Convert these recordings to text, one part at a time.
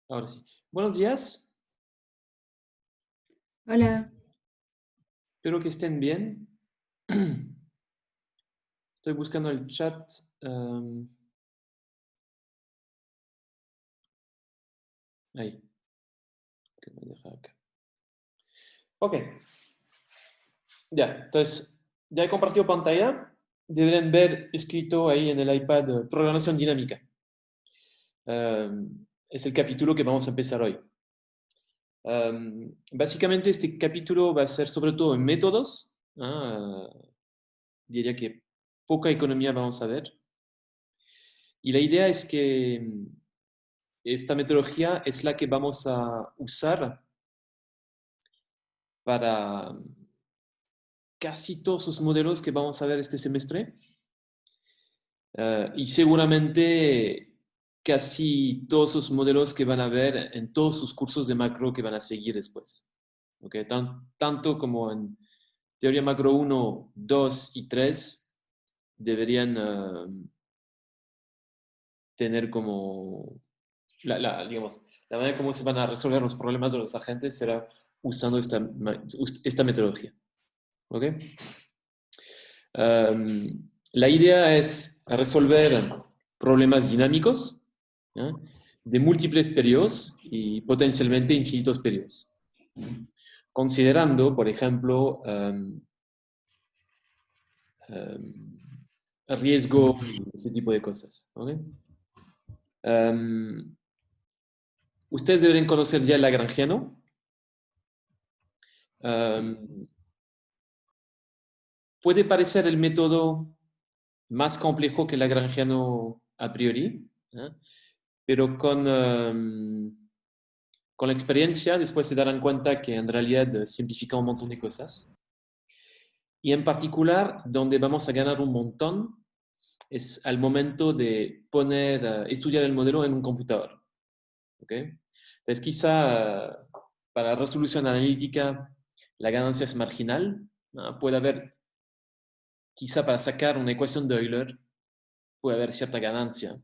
Ahora sí. Buenos días, Hola, espero que estén bien. Estoy buscando el chat. Ahí, que me deja acá. Ok, ya. Entonces, ya he compartido pantalla. Deberían ver escrito ahí en el iPad programación dinámica. Es el capítulo que vamos a empezar hoy. Básicamente, este capítulo va a ser sobre todo en métodos. Diría que poca economía vamos a ver. Y la idea es que esta metodología es la que vamos a usar para casi todos los modelos que vamos a ver este semestre y seguramente casi todos los modelos que van a ver en todos sus cursos de macro que van a seguir después. ¿Okay? Tanto como en teoría macro uno 2 y 3 deberían tener como, digamos, la manera como se van a resolver los problemas de los agentes será usando esta metodología. ¿Ok? La idea es resolver problemas dinámicos, ¿ya? De múltiples periodos y potencialmente infinitos periodos. Considerando, por ejemplo, riesgo y ese tipo de cosas. ¿Ok? Um, Ustedes deben conocer ya el lagrangiano. Um, Puede parecer el método más complejo que el lagrangiano a priori, ¿eh? Pero con la experiencia después se darán cuenta que en realidad simplifica un montón de cosas. Y en particular, donde vamos a ganar un montón es al momento de poner, estudiar el modelo en un computador. ¿Okay? Entonces, quizá para resolución analítica la ganancia es marginal. ¿No? Puede haber, quizá para sacar una ecuación de Euler, puede haber cierta ganancia.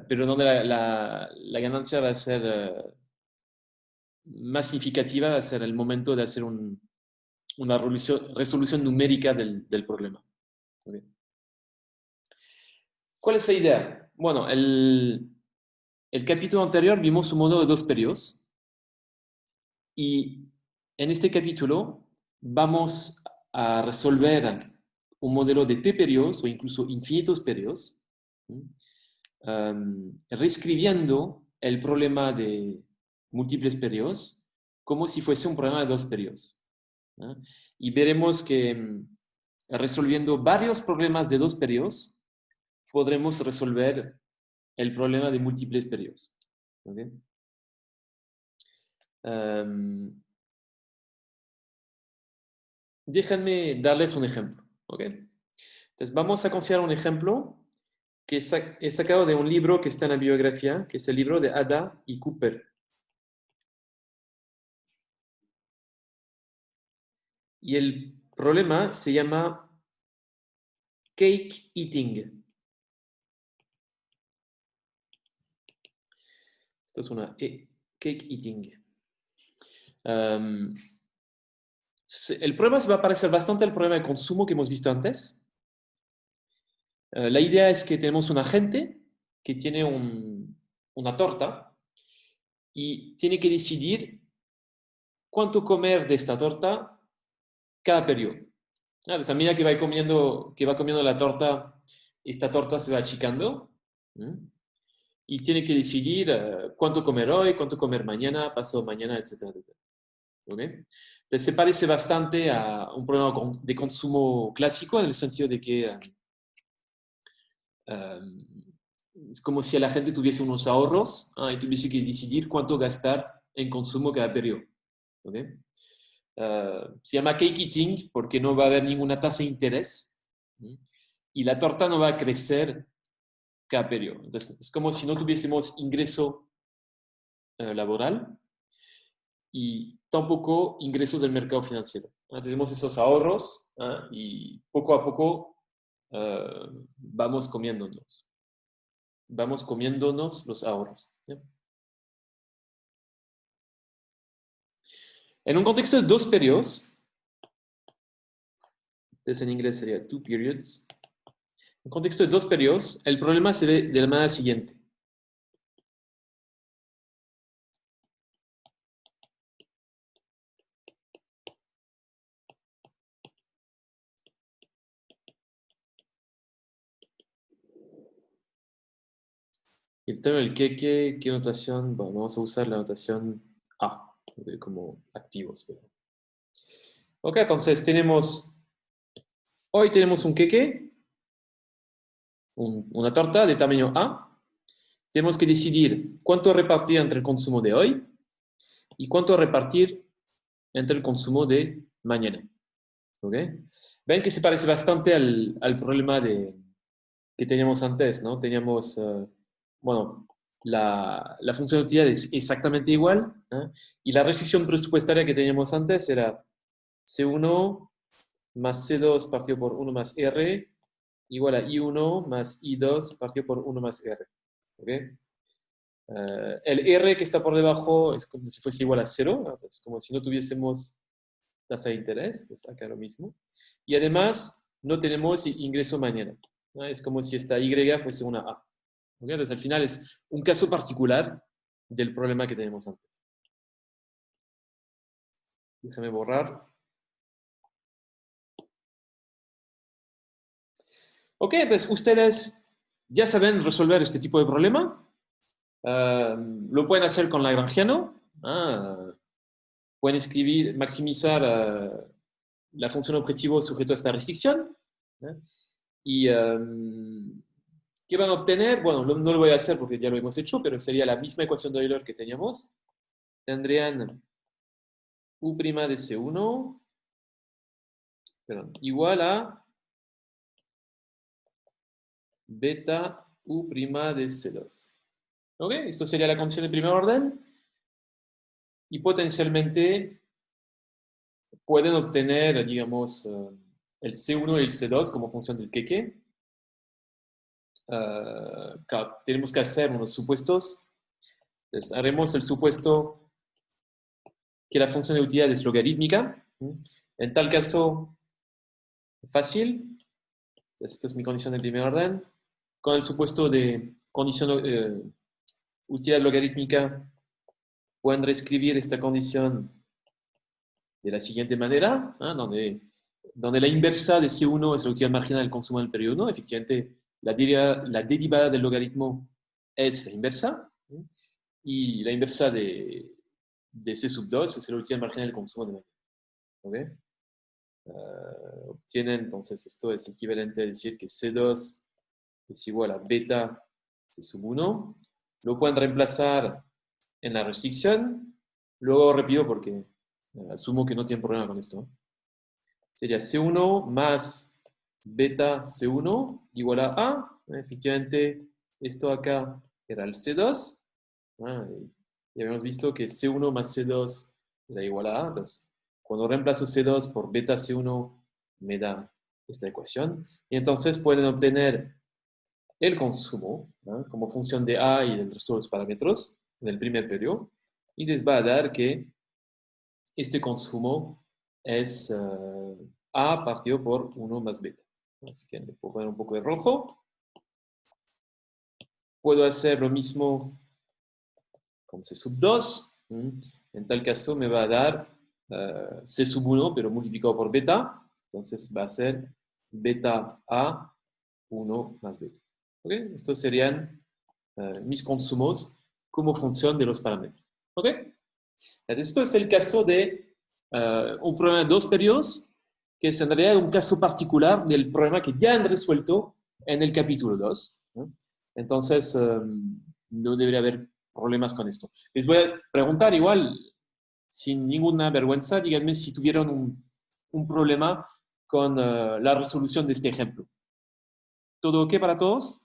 Pero donde la ganancia va a ser más significativa, va a ser el momento de hacer una resolución numérica del problema. ¿Okay? ¿Cuál es la idea? Bueno, el capítulo anterior vimos un modo de dos periodos y en este capítulo vamos a resolver un modelo de t periodos o incluso infinitos periodos, reescribiendo el problema de múltiples periodos como si fuese un problema de dos periodos. ¿No? Y veremos que resolviendo varios problemas de dos periodos, podremos resolver el problema de múltiples periodos. ¿Okay? Um, Déjenme darles un ejemplo. ¿Okay? Entonces, vamos a considerar un ejemplo que he sacado de un libro que está en la bibliografía, que es el libro de Ada y Cooper. Y el problema se llama cake eating. Esto es una cake eating. Um, el problema se va a parecer bastante al problema de consumo que hemos visto antes. La idea es que tenemos un agente que tiene una torta y tiene que decidir cuánto comer de esta torta cada periodo. Entonces, a medida que va comiendo la torta, esta torta se va achicando. ¿Mm? Y tiene que decidir cuánto comer hoy, cuánto comer mañana, pasado mañana, etcétera, etcétera. ¿Okay? Entonces, se parece bastante a un problema de consumo clásico en el sentido de que es como si la gente tuviese unos ahorros y tuviese que decidir cuánto gastar en consumo cada periodo. ¿Okay? Se llama cake eating porque no va a haber ninguna tasa de interés, ¿sí? Y la torta no va a crecer cada periodo. Entonces, es como si no tuviésemos ingreso laboral y tampoco ingresos del mercado financiero. Tenemos esos ahorros y poco a poco uh, vamos comiéndonos. Vamos comiéndonos los ahorros. ¿Sí? En un contexto de dos periodos, entonces en inglés sería two periods. En un contexto de dos periodos, el problema se ve de la manera siguiente. El tema del qué notación, bueno, vamos a usar la notación A, como activos. Ok, entonces hoy tenemos un queque, una torta de tamaño A. Tenemos que decidir cuánto repartir entre el consumo de hoy y cuánto repartir entre el consumo de mañana. ¿Ok? Ven que se parece bastante al problema que teníamos antes, ¿no? Teníamos, bueno, la función de utilidad es exactamente igual, ¿eh? Y la restricción presupuestaria que teníamos antes era C1 más C2 partido por 1 más R igual a I1 más I2 partido por 1 más R. ¿Ok? El R que está por debajo es como si fuese igual a 0, ¿no? Es como si no tuviésemos tasa de interés, es acá lo mismo. Y además no tenemos ingreso mañana, ¿no? Es como si esta Y fuese una A. ¿Ok? Entonces al final es un caso particular del problema que tenemos antes. Déjame borrar. Ok, entonces ustedes ya saben resolver este tipo de problema. Lo pueden hacer con Lagrangiano. Pueden escribir, maximizar la función objetivo sujeto a esta restricción. ¿Eh? Y ¿qué van a obtener? Bueno, no lo voy a hacer porque ya lo hemos hecho, pero sería la misma ecuación de Euler que teníamos. Tendrían U' de C1, perdón, igual a beta U' de C2. ¿Ok? Esto sería la condición de primer orden. Y potencialmente pueden obtener, digamos, el C1 y el C2 como función del queque. Claro, tenemos que hacer unos supuestos. Entonces, haremos el supuesto que la función de utilidad es logarítmica. En tal caso, fácil. Esta es mi condición de primer orden. Con el supuesto de condición utilidad logarítmica, pueden reescribir esta condición de la siguiente manera, ¿eh? donde la inversa de C1 es la utilidad marginal del consumo del periodo 1. Efectivamente, la derivada del logaritmo es la inversa. Y la inversa de C sub 2 es la utilidad marginal del consumo de mañana. ¿Okay? Obtienen, entonces, esto es equivalente a decir que C2 es igual a beta C sub 1. Lo pueden reemplazar en la restricción. Luego repito porque asumo que no tienen problema con esto. Sería C1 más beta C1 igual a A. Efectivamente, esto acá era el C2. Y habíamos visto que C1 más C2 era igual a A. Entonces, cuando reemplazo C2 por beta C1, me da esta ecuación. Y entonces pueden obtener el consumo, ¿no? Como función de A y del resto de los parámetros del primer periodo. Y les va a dar que este consumo es A partido por 1 más beta. Así que le puedo poner un poco de rojo. Puedo hacer lo mismo con C sub 2. En tal caso me va a dar C sub 1, pero multiplicado por beta. Entonces va a ser beta A 1 más beta. ¿Okay? Estos serían mis consumos como función de los parámetros. ¿Ok? Esto es el caso de un problema de dos periodos, que es en realidad un caso particular del problema que ya han resuelto en el capítulo 2. ¿No? Entonces, no debería haber problemas con esto. Les voy a preguntar igual, sin ninguna vergüenza, díganme si tuvieron un problema con la resolución de este ejemplo. ¿Todo ok para todos?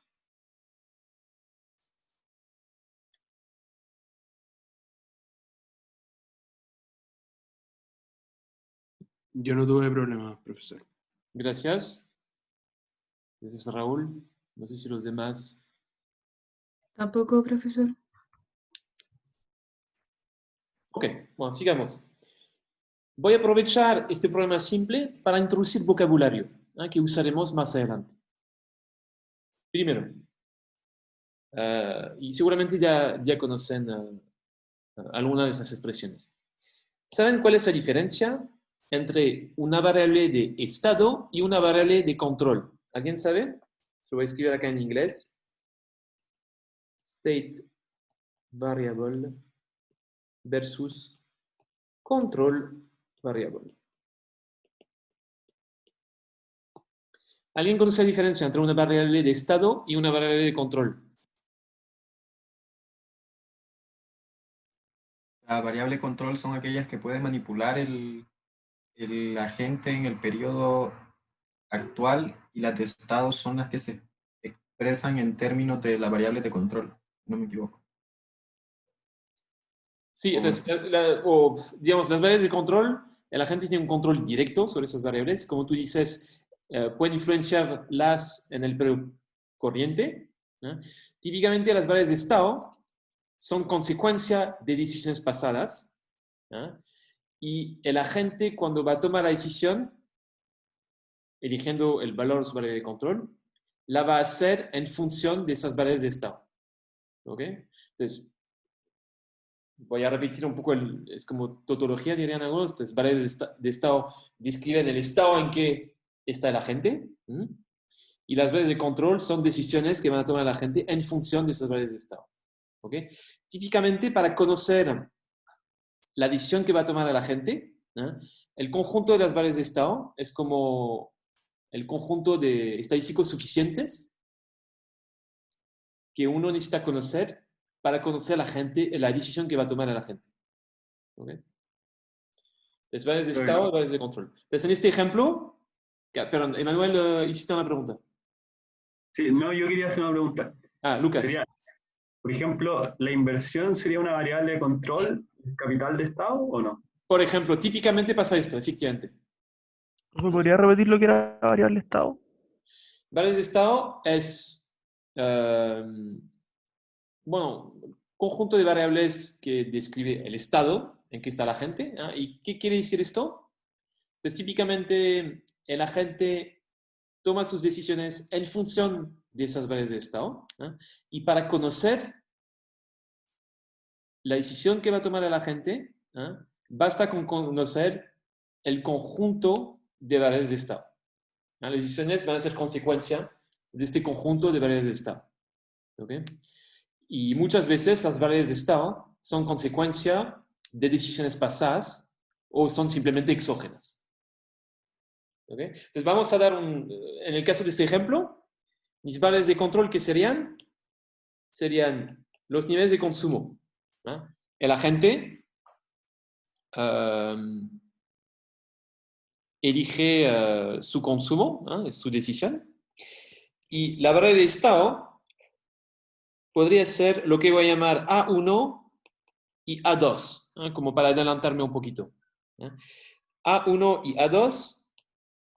Yo no tuve problemas, profesor. Gracias. Gracias, Raúl. No sé si los demás. Tampoco, profesor. Ok, bueno, sigamos. voy a aprovechar este problema simple para introducir vocabulario, que usaremos más adelante. Primero, y seguramente ya conocen alguna de esas expresiones. ¿Saben cuál es la diferencia entre una variable de estado y una variable de control? ¿Alguien sabe? Lo voy a escribir acá en inglés. State variable versus control variable. ¿Alguien conoce la diferencia entre una variable de estado y una variable de control? La variable control son aquellas que puede manipular el agente en el periodo actual, y las de estado son las que se expresan en términos de la variable de control, no me equivoco. Sí, entonces, digamos, las variables de control, el agente tiene un control directo sobre esas variables. Como tú dices, puede influenciarlas en el periodo corriente. Típicamente las variables de estado son consecuencia de decisiones pasadas. Y el agente, cuando va a tomar la decisión, eligiendo el valor de su variable de control, la va a hacer en función de esas variables de estado. ¿Ok? Entonces, voy a repetir un poco, es como tautología, dirían algunos. Entonces, variables de estado describen el estado en que está el agente. Y las variables de control son decisiones que van a tomar el agente en función de esas variables de estado. ¿Ok? Típicamente, para conocer la decisión que va a tomar el agente, el conjunto de las variables de estado es como el conjunto de estadísticos suficientes que uno necesita conocer para conocer a la gente, la decisión que va a tomar el agente. ¿Okay? Las variables de estado y variables de control. Entonces, en este ejemplo, perdón, Emanuel, hiciste una pregunta. Sí, no, yo quería hacer una pregunta. Lucas. Sería, por ejemplo, ¿la inversión sería una variable de control del capital de estado o no? Por ejemplo, típicamente pasa esto, efectivamente. ¿Me podría repetir lo que era la variable de estado? Variables de estado es, bueno, conjunto de variables que describe el estado en que está la gente. ¿Y qué quiere decir esto? Pues típicamente el agente toma sus decisiones en función de esas variables de estado. Y para conocer la decisión que va a tomar el agente, basta con conocer el conjunto de variables de estado. Las decisiones van a ser consecuencia de este conjunto de variables de estado. ¿Okay? Y muchas veces las variables de estado son consecuencia de decisiones pasadas o son simplemente exógenas. ¿Okay? Entonces vamos a dar en el caso de este ejemplo, mis variables de control, ¿qué serían? Serían los niveles de consumo. El agente elige su consumo, es su decisión. Y la variable de estado podría ser lo que voy a llamar A1 y A2, como para adelantarme un poquito. A1 y A2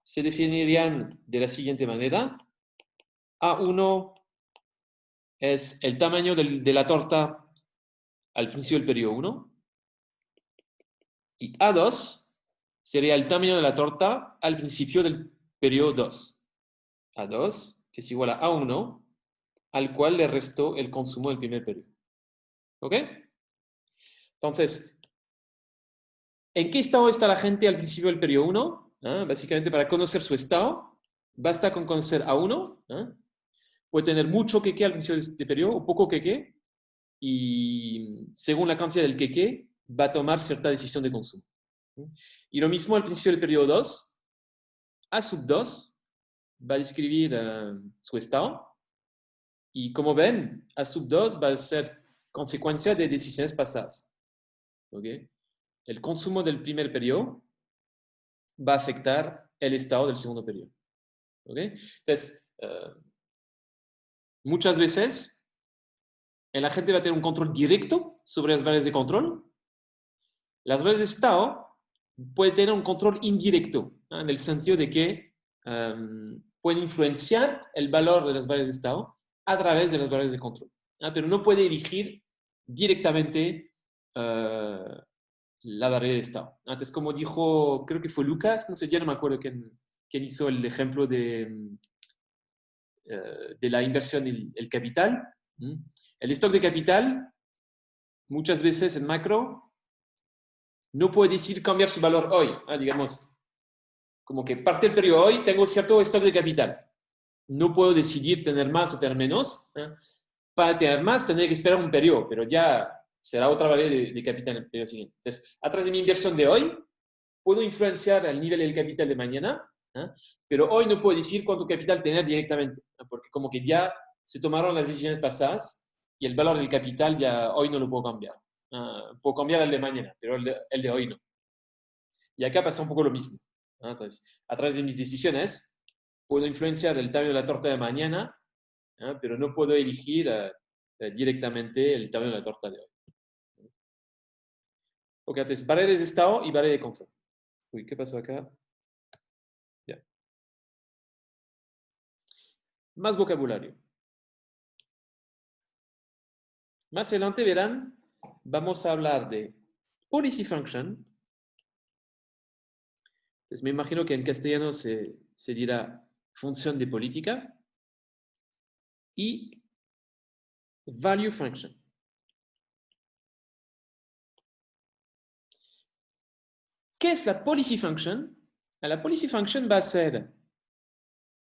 se definirían de la siguiente manera. A1 es el tamaño de la torta al principio del periodo 1. Y A2 sería el tamaño de la torta al principio del periodo 2. A2 es igual a A1, al cual le restó el consumo del primer periodo. ¿Ok? Entonces, ¿en qué estado está la gente al principio del periodo 1? Básicamente, para conocer su estado, basta con conocer A1. Puede tener mucho queque al principio de este periodo o poco queque, y según la cantidad del queque, va a tomar cierta decisión de consumo. Y lo mismo al principio del periodo 2. A sub 2 va a describir su estado. Y como ven, A sub 2 va a ser consecuencia de decisiones pasadas. ¿Okay? El consumo del primer periodo va a afectar el estado del segundo periodo. ¿Okay? Entonces, muchas veces el agente va a tener un control directo sobre las variables de control. Las variables de estado pueden tener un control indirecto, en el sentido de que pueden influenciar el valor de las variables de estado a través de las variables de control. Pero no puede elegir directamente la variable de estado. Antes, como dijo, creo que fue Lucas, no sé, ya no me acuerdo quién hizo el ejemplo de la inversión y el capital. El stock de capital, muchas veces en macro, no puede decir cambiar su valor hoy. Digamos, como que parte del periodo hoy tengo cierto stock de capital. No puedo decidir tener más o tener menos. Para tener más tendré que esperar un periodo, pero ya será otra variable de capital en el periodo siguiente. Entonces, a través de mi inversión de hoy, puedo influenciar el nivel del capital de mañana, pero hoy no puedo decir cuánto capital tener directamente, porque como que ya se tomaron las decisiones pasadas y el valor del capital ya hoy no lo puedo cambiar. Puedo cambiar el de mañana, pero el de hoy no. Y acá pasa un poco lo mismo. Entonces, a través de mis decisiones, puedo influenciar el tamaño de la torta de mañana, pero no puedo elegir directamente el tamaño de la torta de hoy. Ok, entonces, variables de estado y variables de control. Uy, ¿qué pasó acá? Ya. Más vocabulario. Más adelante verán, vamos a hablar de policy function. Pues me imagino que en castellano se dirá función de política. Y value function. ¿Qué es la policy function? La policy function va a ser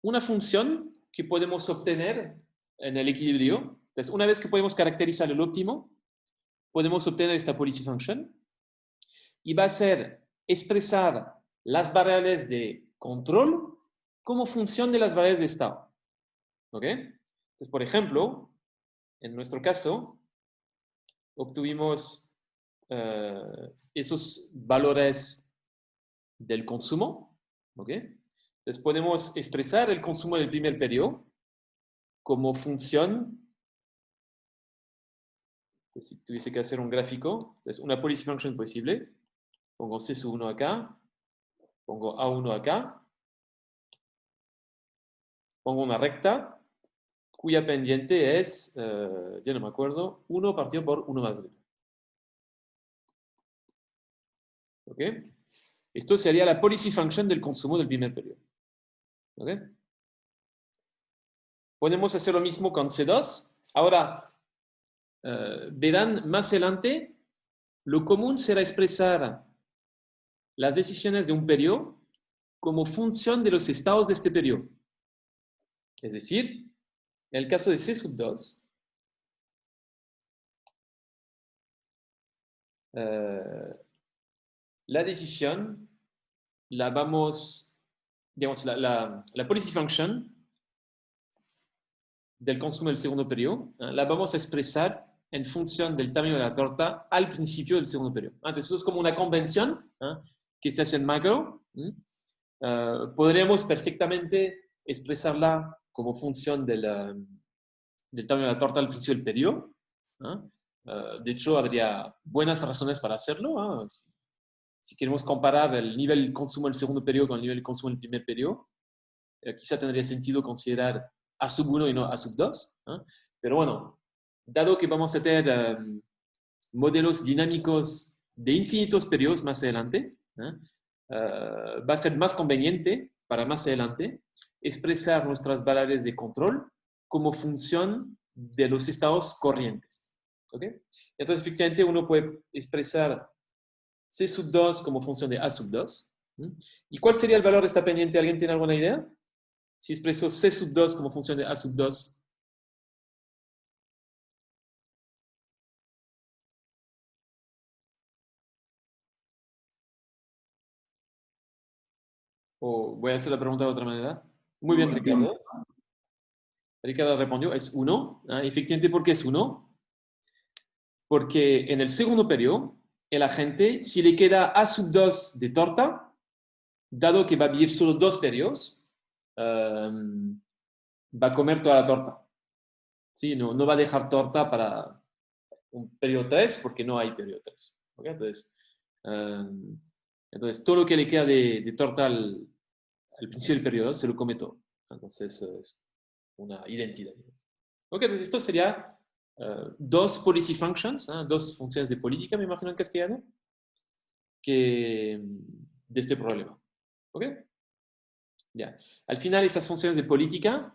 una función que podemos obtener en el equilibrio. Entonces, una vez que podemos caracterizar el óptimo, podemos obtener esta policy function. Y va a ser expresar las variables de control como función de las variables de estado. ¿Ok? Entonces, por ejemplo, en nuestro caso, obtuvimos esos valores del consumo. ¿Ok? Entonces, podemos expresar el consumo del primer periodo como función. Si tuviese que hacer un gráfico, entonces una policy function posible. Pongo C sub 1 acá, pongo A1 acá, pongo una recta cuya pendiente es, ya no me acuerdo, 1 partido por 1 más beta. ¿Ok? Esto sería la policy function del consumo del primer periodo. ¿Ok? Podemos hacer lo mismo con C2. Ahora, verán más adelante, lo común será expresar las decisiones de un periodo como función de los estados de este periodo. Es decir, en el caso de C sub 2, la decisión la vamos, digamos, la policy function del consumo del segundo periodo, la vamos a expresar en función del tamaño de la torta al principio del segundo periodo. Entonces, eso es como una convención que se hace en macro. Podríamos perfectamente expresarla como función del tamaño de la torta al principio del periodo. De hecho, habría buenas razones para hacerlo. Si queremos comparar el nivel de consumo del segundo periodo con el nivel de consumo del primer periodo, quizá tendría sentido considerar A sub 1 y no A sub 2. Pero bueno, dado que vamos a tener modelos dinámicos de infinitos periodos más adelante, va a ser más conveniente para más adelante expresar nuestras variables de control como función de los estados corrientes. ¿Ok? Entonces, efectivamente, uno puede expresar C sub 2 como función de A sub 2. ¿Y cuál sería el valor de esta pendiente? ¿Alguien tiene alguna idea? Si expreso C sub 2 como función de A sub 2. O voy a hacer la pregunta de otra manera. Muy bien, Ricardo. Ricardo respondió, es 1. Efectivamente, ¿por qué es 1? Porque en el segundo periodo, el agente, si le queda A sub 2 de torta, dado que va a vivir solo 2 periodos, va a comer toda la torta. ¿Sí? No va a dejar torta para un periodo 3 porque no hay periodo 3. ¿Okay? Entonces, todo lo que le queda de torta al principio del periodo se lo come todo. Entonces, es una identidad. Ok, entonces esto sería dos policy functions, dos funciones de política, me imagino en castellano. de este problema. ¿Ok? Ya. Al final, esas funciones de política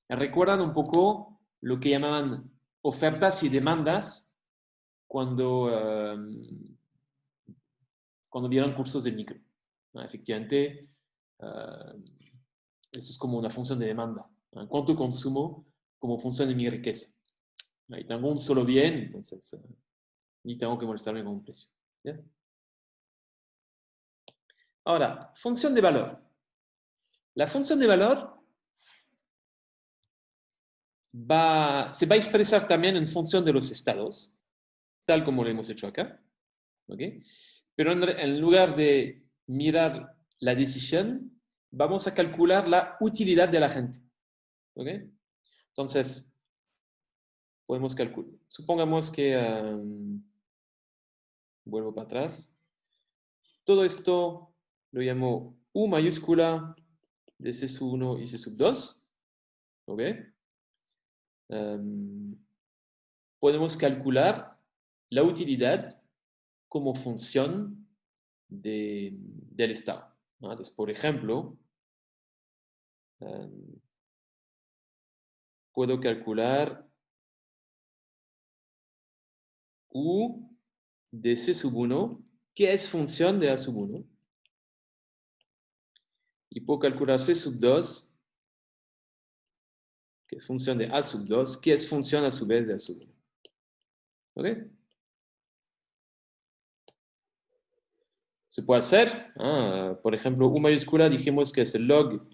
recuerdan un poco lo que llamaban ofertas y demandas cuando vieron cursos de micro. Efectivamente, eso es como una función de demanda. ¿Cuánto consumo como función de mi riqueza? Ahí tengo un solo bien, entonces ni tengo que molestarme con un precio. ¿Ya? Ahora, función de valor. La función de valor se va a expresar también en función de los estados, tal como lo hemos hecho acá. ¿Okay? Pero en lugar de mirar la decisión, vamos a calcular la utilidad de la gente. ¿Okay? Entonces, podemos calcular. Supongamos que, vuelvo para atrás, todo esto lo llamo U mayúscula de C sub 1 y C sub 2. ¿Ok? Podemos calcular la utilidad como función del estado. Entonces, por ejemplo, puedo calcular U de C sub 1, que es función de A sub 1. Y puedo calcular C sub 2, que es función de A sub 2, que es función a su vez de A sub 1. ¿Ok? Se puede hacer. Por ejemplo, U mayúscula dijimos que es el log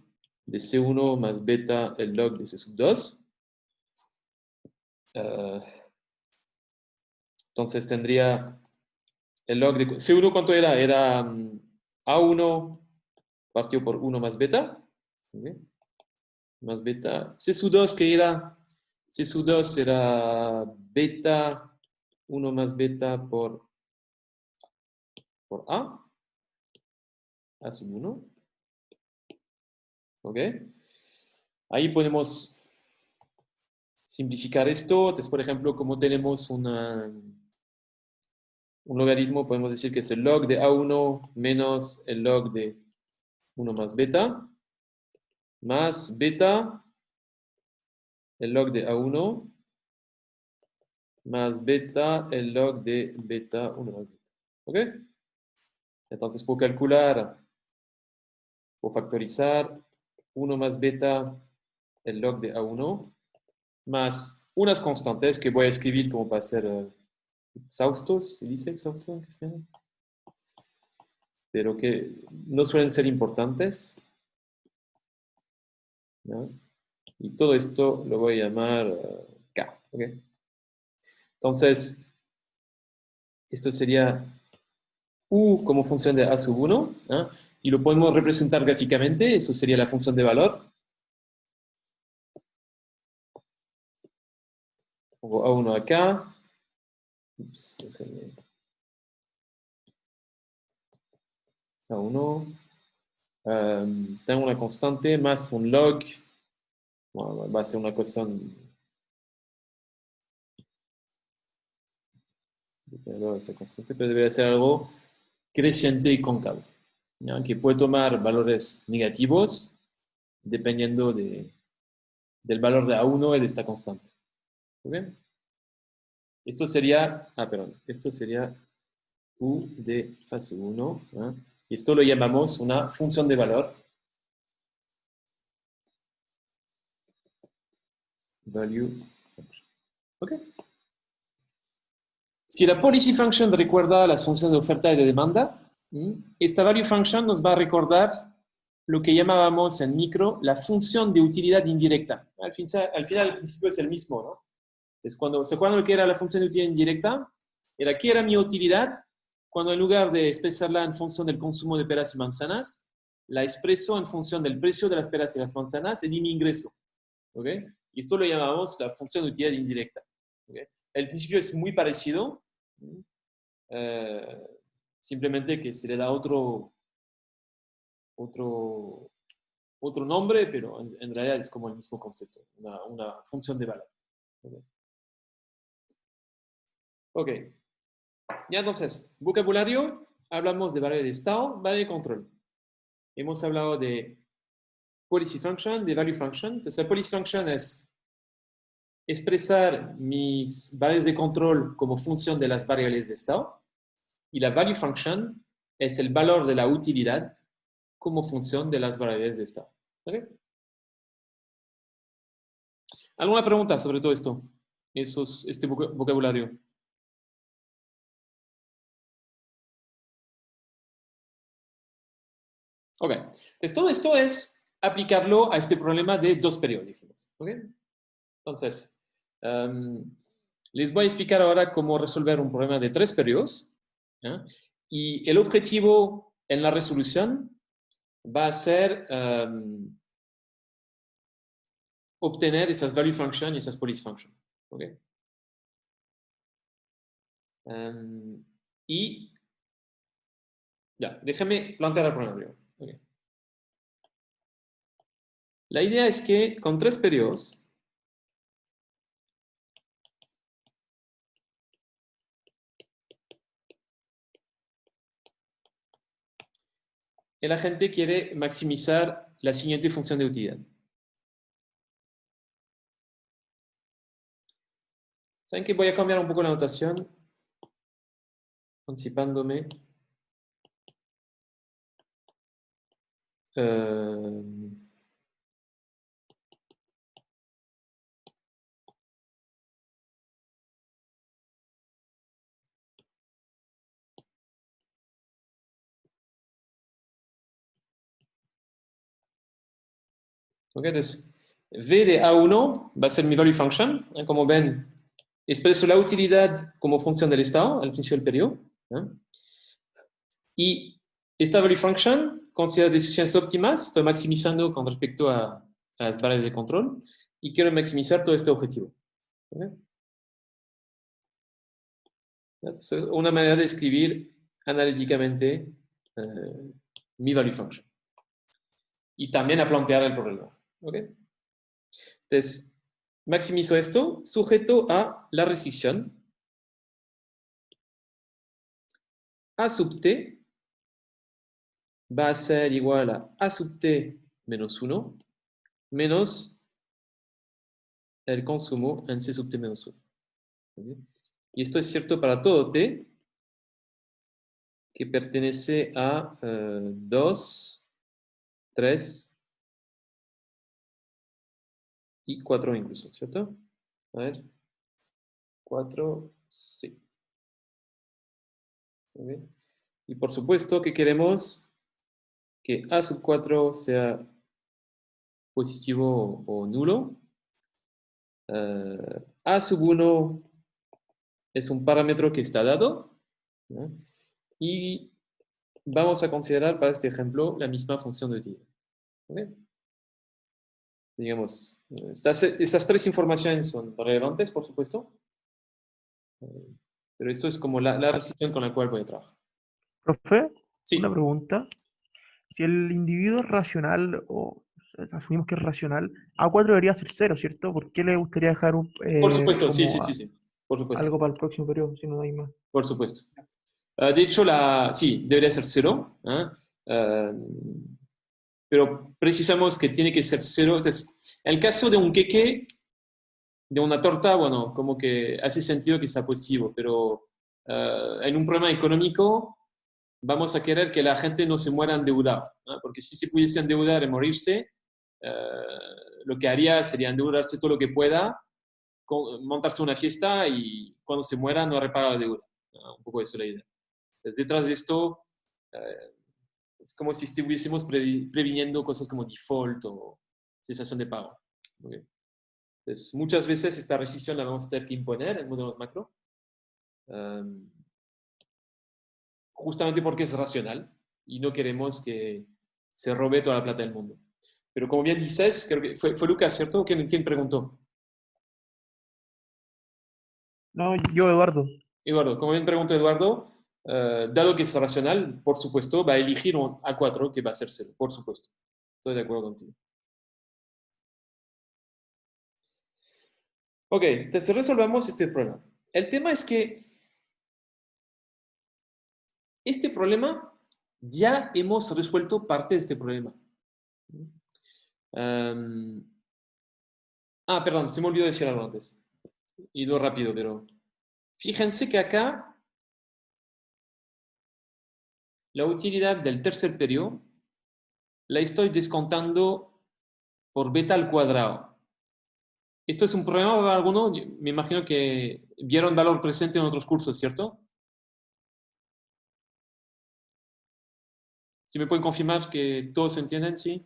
de C1 más beta el log de C sub 2. Entonces tendría el log de C1, ¿cuánto era? Era A1 partido por 1 más beta. ¿Okay? Más beta. C sub 2, ¿qué era? C sub 2 era beta 1 más beta por A. A sub 1. ¿Ok? Ahí podemos simplificar esto. Entonces, por ejemplo, como tenemos un logaritmo, podemos decir que es el log de A1 menos el log de 1 más beta, más beta, el log de A1, más beta, el log de beta 1 más beta. ¿Ok? Entonces puedo calcular o factorizar 1 más beta, el log de A1, más unas constantes que voy a escribir como para ser exhaustos, ¿se dice exhausto en castellano? Pero que no suelen ser importantes. ¿No? Y todo esto lo voy a llamar K. ¿Okay? Entonces, esto sería U como función de A sub 1, ¿no? Y lo podemos representar gráficamente, eso sería la función de valor. Pongo A1 acá. Ups, A1. Tengo una constante más un log. Bueno, va a ser una cosa. Esta constante, pero debería ser algo creciente y cóncavo, ¿no? Que puede tomar valores negativos dependiendo del valor de A1 y de esta constante. ¿Ok? Esto sería, esto sería U de A sub 1. ¿No? Y esto lo llamamos una función de valor. Value function. ¿Ok? Si la policy function recuerda las funciones de oferta y de demanda, esta value function nos va a recordar lo que llamábamos en micro la función de utilidad indirecta. Al final, el principio es el mismo, ¿no? Es cuando, ¿se acuerdan lo que era la función de utilidad indirecta? Era ¿qué era mi utilidad? Cuando en lugar de expresarla en función del consumo de peras y manzanas, la expreso en función del precio de las peras y las manzanas y de mi ingreso. ¿Ok? Y esto lo llamamos la función de utilidad indirecta. ¿Ok? El principio es muy parecido, simplemente que se le da otro nombre, pero en realidad es como el mismo concepto, una función de valor. Ok. Ya entonces, vocabulario. hablamos de variable de estado, variable de control. Hemos hablado de policy function, de value function. Entonces, la policy function es expresar mis variables de control como función de las variables de estado. Y la value function es el valor de la utilidad como función de las variables de estado. ¿Okay? ¿Alguna pregunta sobre todo esto? Este vocabulario. Ok. Entonces, todo esto es aplicarlo a este problema de dos periodos, dijimos. ¿Okay? Entonces, les voy a explicar ahora cómo resolver un problema de 3 periodos. ¿Ya? Y el objetivo en la resolución va a ser obtener esas value function y esas policy function. ¿Okay? Y ya, déjame plantear el problema primero. Okay. La idea es que con 3 periodos, el agente quiere maximizar la siguiente función de utilidad. ¿Saben que voy a cambiar un poco la notación? Anticipándome. Okay, entonces, V de A1 va a ser mi value function. Como ven, expreso la utilidad como función del estado al principio del periodo. Y esta value function considera decisiones óptimas. Estoy maximizando con respecto a las variables de control. Y quiero maximizar todo este objetivo. ¿Okay? Entonces, una manera de escribir analíticamente mi value function. Y también a plantear el problema. ¿Okay? Entonces, maximizo esto sujeto a la restricción A sub t va a ser igual a A sub t menos 1 menos el consumo en C sub t menos 1. ¿Okay? Y esto es cierto para todo t que pertenece a 2, 3 y 4 incluso, ¿cierto? A ver, 4, sí. ¿Okay? Y por supuesto que queremos que A sub 4 sea positivo o nulo. A sub 1 es un parámetro que está dado. ¿No? Y vamos a considerar para este ejemplo la misma función de utilidad. ¿Okay? Digamos, estas 3 informaciones son relevantes, por supuesto. Pero esto es como la restricción con la cual voy a trabajar. Profe, Sí. una pregunta. Si el individuo es racional, o asumimos que es racional, A4 debería ser 0, ¿cierto? ¿Por qué le gustaría dejar Por supuesto, sí. como Por supuesto. algo para el próximo periodo, si no hay más? Por supuesto. De hecho, sí, debería ser 0. Pero precisamos que tiene que ser 0. Entonces, en el caso de un queque, de una torta, bueno, como que hace sentido que sea positivo, pero en un problema económico vamos a querer que la gente no se muera endeudada, ¿no? Porque si se pudiese endeudar y morirse, lo que haría sería endeudarse todo lo que pueda, montarse una fiesta y cuando se muera no repara la deuda. ¿No? Un poco eso es la idea. Entonces, detrás de esto, es como si estuviésemos previniendo cosas como default o cesación de pago. ¿Okay? Entonces, muchas veces esta restricción la vamos a tener que imponer en modelos macro, justamente porque es racional y no queremos que se robe toda la plata del mundo. Pero como bien dices, creo que fue Lucas, ¿cierto? ¿Quién preguntó? No, yo, Eduardo. Eduardo, como bien preguntó Eduardo, dado que es racional, por supuesto, va a elegir un A4 que va a ser 0, por supuesto. Estoy de acuerdo contigo. Ok, entonces resolvamos este problema. El tema es que este problema ya hemos resuelto parte de este problema. Perdón, se me olvidó decir algo antes. He ido rápido, pero fíjense que acá la utilidad del tercer periodo la estoy descontando por beta al cuadrado. ¿Esto es un problema para alguno? Me imagino que vieron valor presente en otros cursos, ¿cierto? ¿Sí me pueden confirmar que todos entienden? ¿Sí?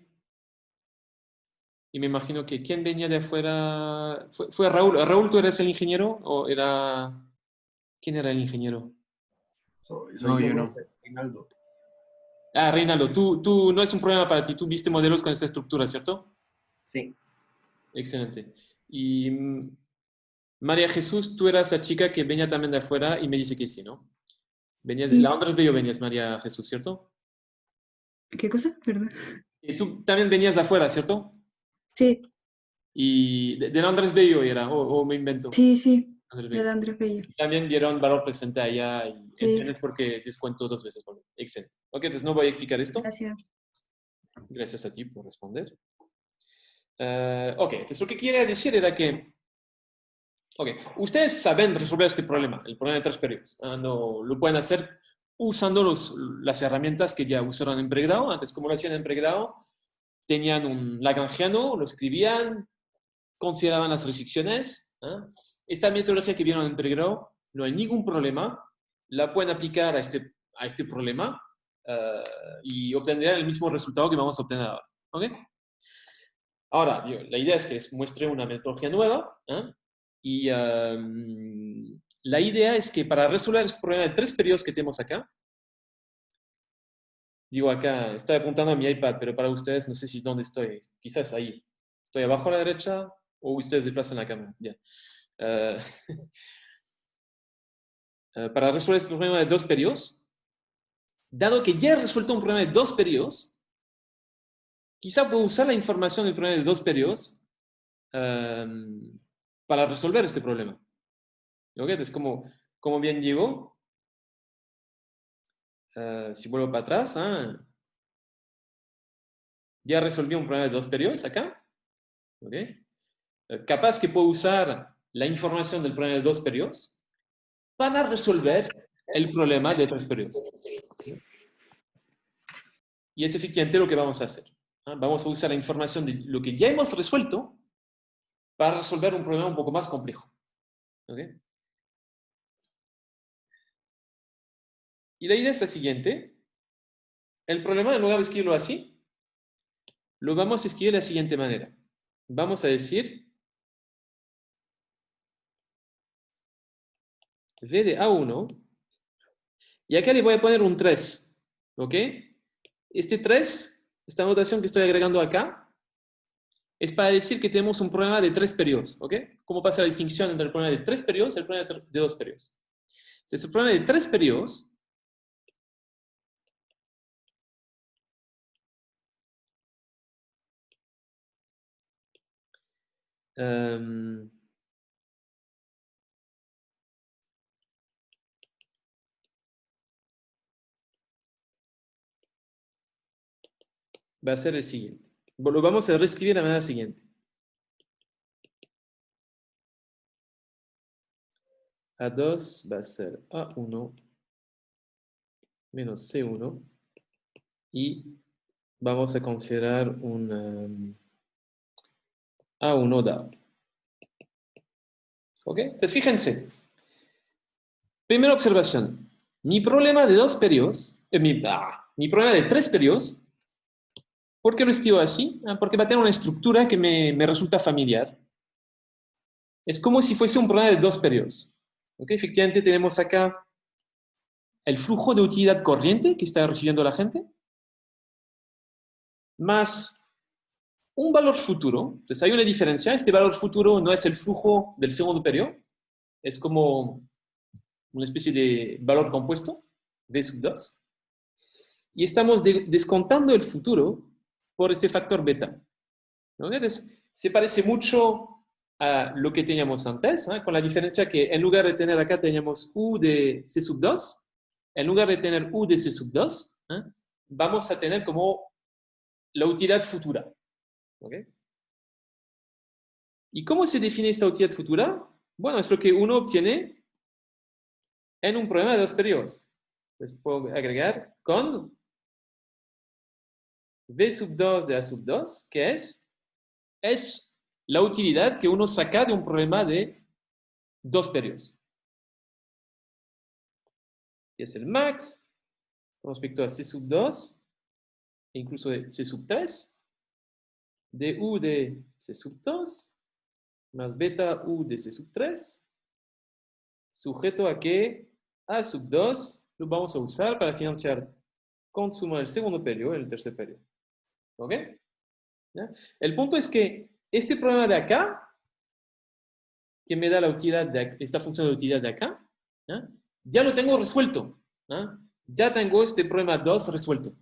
Y me imagino que ¿quién venía de afuera? ¿Fue Raúl? ¿Raúl, tú eres el ingeniero o era... ¿Quién era el ingeniero? No, yo no. Reinaldo. Reinaldo, tú no es un problema para ti. Tú viste modelos con esta estructura, ¿cierto? Sí. Excelente. Y María Jesús, tú eras la chica que venía también de afuera y me dice que sí, ¿no? Venías de Sí. la Andrés Bello, venías, María Jesús, ¿cierto? ¿Qué cosa? Perdón. Y tú también venías de afuera, ¿cierto? Sí, Y del Andrés Bello era, o me invento. sí, Andrés del Bello. Andrés Bello. También dieron valor presente allá y Sí. entiendes por qué descuento 2 veces. Excelente. Ok, entonces no voy a explicar esto. Gracias. Gracias a ti por responder. Ok, entonces lo que quería decir era que ustedes saben resolver este problema, el problema de 3 periodos. No, lo pueden hacer usando las herramientas que ya usaron en pregrado. Antes, como lo hacían en pregrado, tenían un lagrangiano, lo escribían, consideraban las restricciones. Esta metodología que vieron en pregrado, no hay ningún problema. La pueden aplicar a este problema y obtendrán el mismo resultado que vamos a obtener ahora. ¿Ok? Ahora, la idea es que les muestre una metodología nueva. Y la idea es que para resolver este problema de 3 periodos que tenemos acá, digo acá, estoy apuntando a mi iPad, pero para ustedes no sé si dónde estoy, quizás ahí. ¿Estoy abajo a la derecha o ustedes desplazan la cámara? Ya. Para resolver este problema de 2 periodos, dado que ya he resuelto un problema de 2 periodos, quizá puedo usar la información del problema de 2 periodos para resolver este problema. ¿Ok? Entonces, como bien digo, si vuelvo para atrás, ya resolví un problema de 2 periodos acá. ¿Ok? Capaz que puedo usar la información del problema de 2 periodos para resolver el problema de 3 periodos. Y es efectivamente lo que vamos a hacer. Vamos a usar la información de lo que ya hemos resuelto para resolver un problema un poco más complejo. ¿Ok? Y la idea es la siguiente. El problema, en lugar de escribirlo así, lo vamos a escribir de la siguiente manera. Vamos a decir V de A1, y acá le voy a poner un 3. ¿Ok? Este 3, esta notación que estoy agregando acá, es para decir que tenemos un problema de 3 periodos. ¿Ok? ¿Cómo pasa la distinción entre el problema de 3 periodos y el problema de 2 periodos? Entonces, el problema de 3 periodos va a ser el siguiente. Lo vamos a reescribir de la manera siguiente. A2 va a ser A1 menos C1 y vamos a considerar un A1 dado. ¿Ok? Entonces fíjense. Primera observación. Mi problema de 2 periodos, mi problema de 3 periodos, ¿por qué lo escribo así? Porque va a tener una estructura que me resulta familiar. Es como si fuese un problema de 2 periodos. ¿Ok? Efectivamente tenemos acá el flujo de utilidad corriente que está recibiendo la gente, más un valor futuro. Entonces hay una diferencia. Este valor futuro no es el flujo del segundo periodo, es como una especie de valor compuesto, V sub 2. Y estamos descontando el futuro por este factor beta. ¿No? Entonces, se parece mucho a lo que teníamos antes, con la diferencia que en lugar de tener acá teníamos U de C sub 2, en lugar de tener U de C sub 2, vamos a tener como la utilidad futura. ¿Okay? ¿Y cómo se define esta utilidad futura? Bueno, es lo que uno obtiene en un problema de dos periodos. Entonces puedo agregar con V sub 2 de A sub 2, que es la utilidad que uno saca de un problema de dos periodos. Que es el max con respecto a C sub 2, e incluso de C sub 3, de U de C sub 2, más beta U de C sub 3, sujeto a que A sub 2 lo vamos a usar para financiar consumo en el segundo periodo y en el tercer periodo. ¿Ok? ¿Ya? El punto es que este problema de acá, que me da la utilidad de esta función de utilidad de acá, ya lo tengo resuelto. Ya tengo este problema 2 resuelto.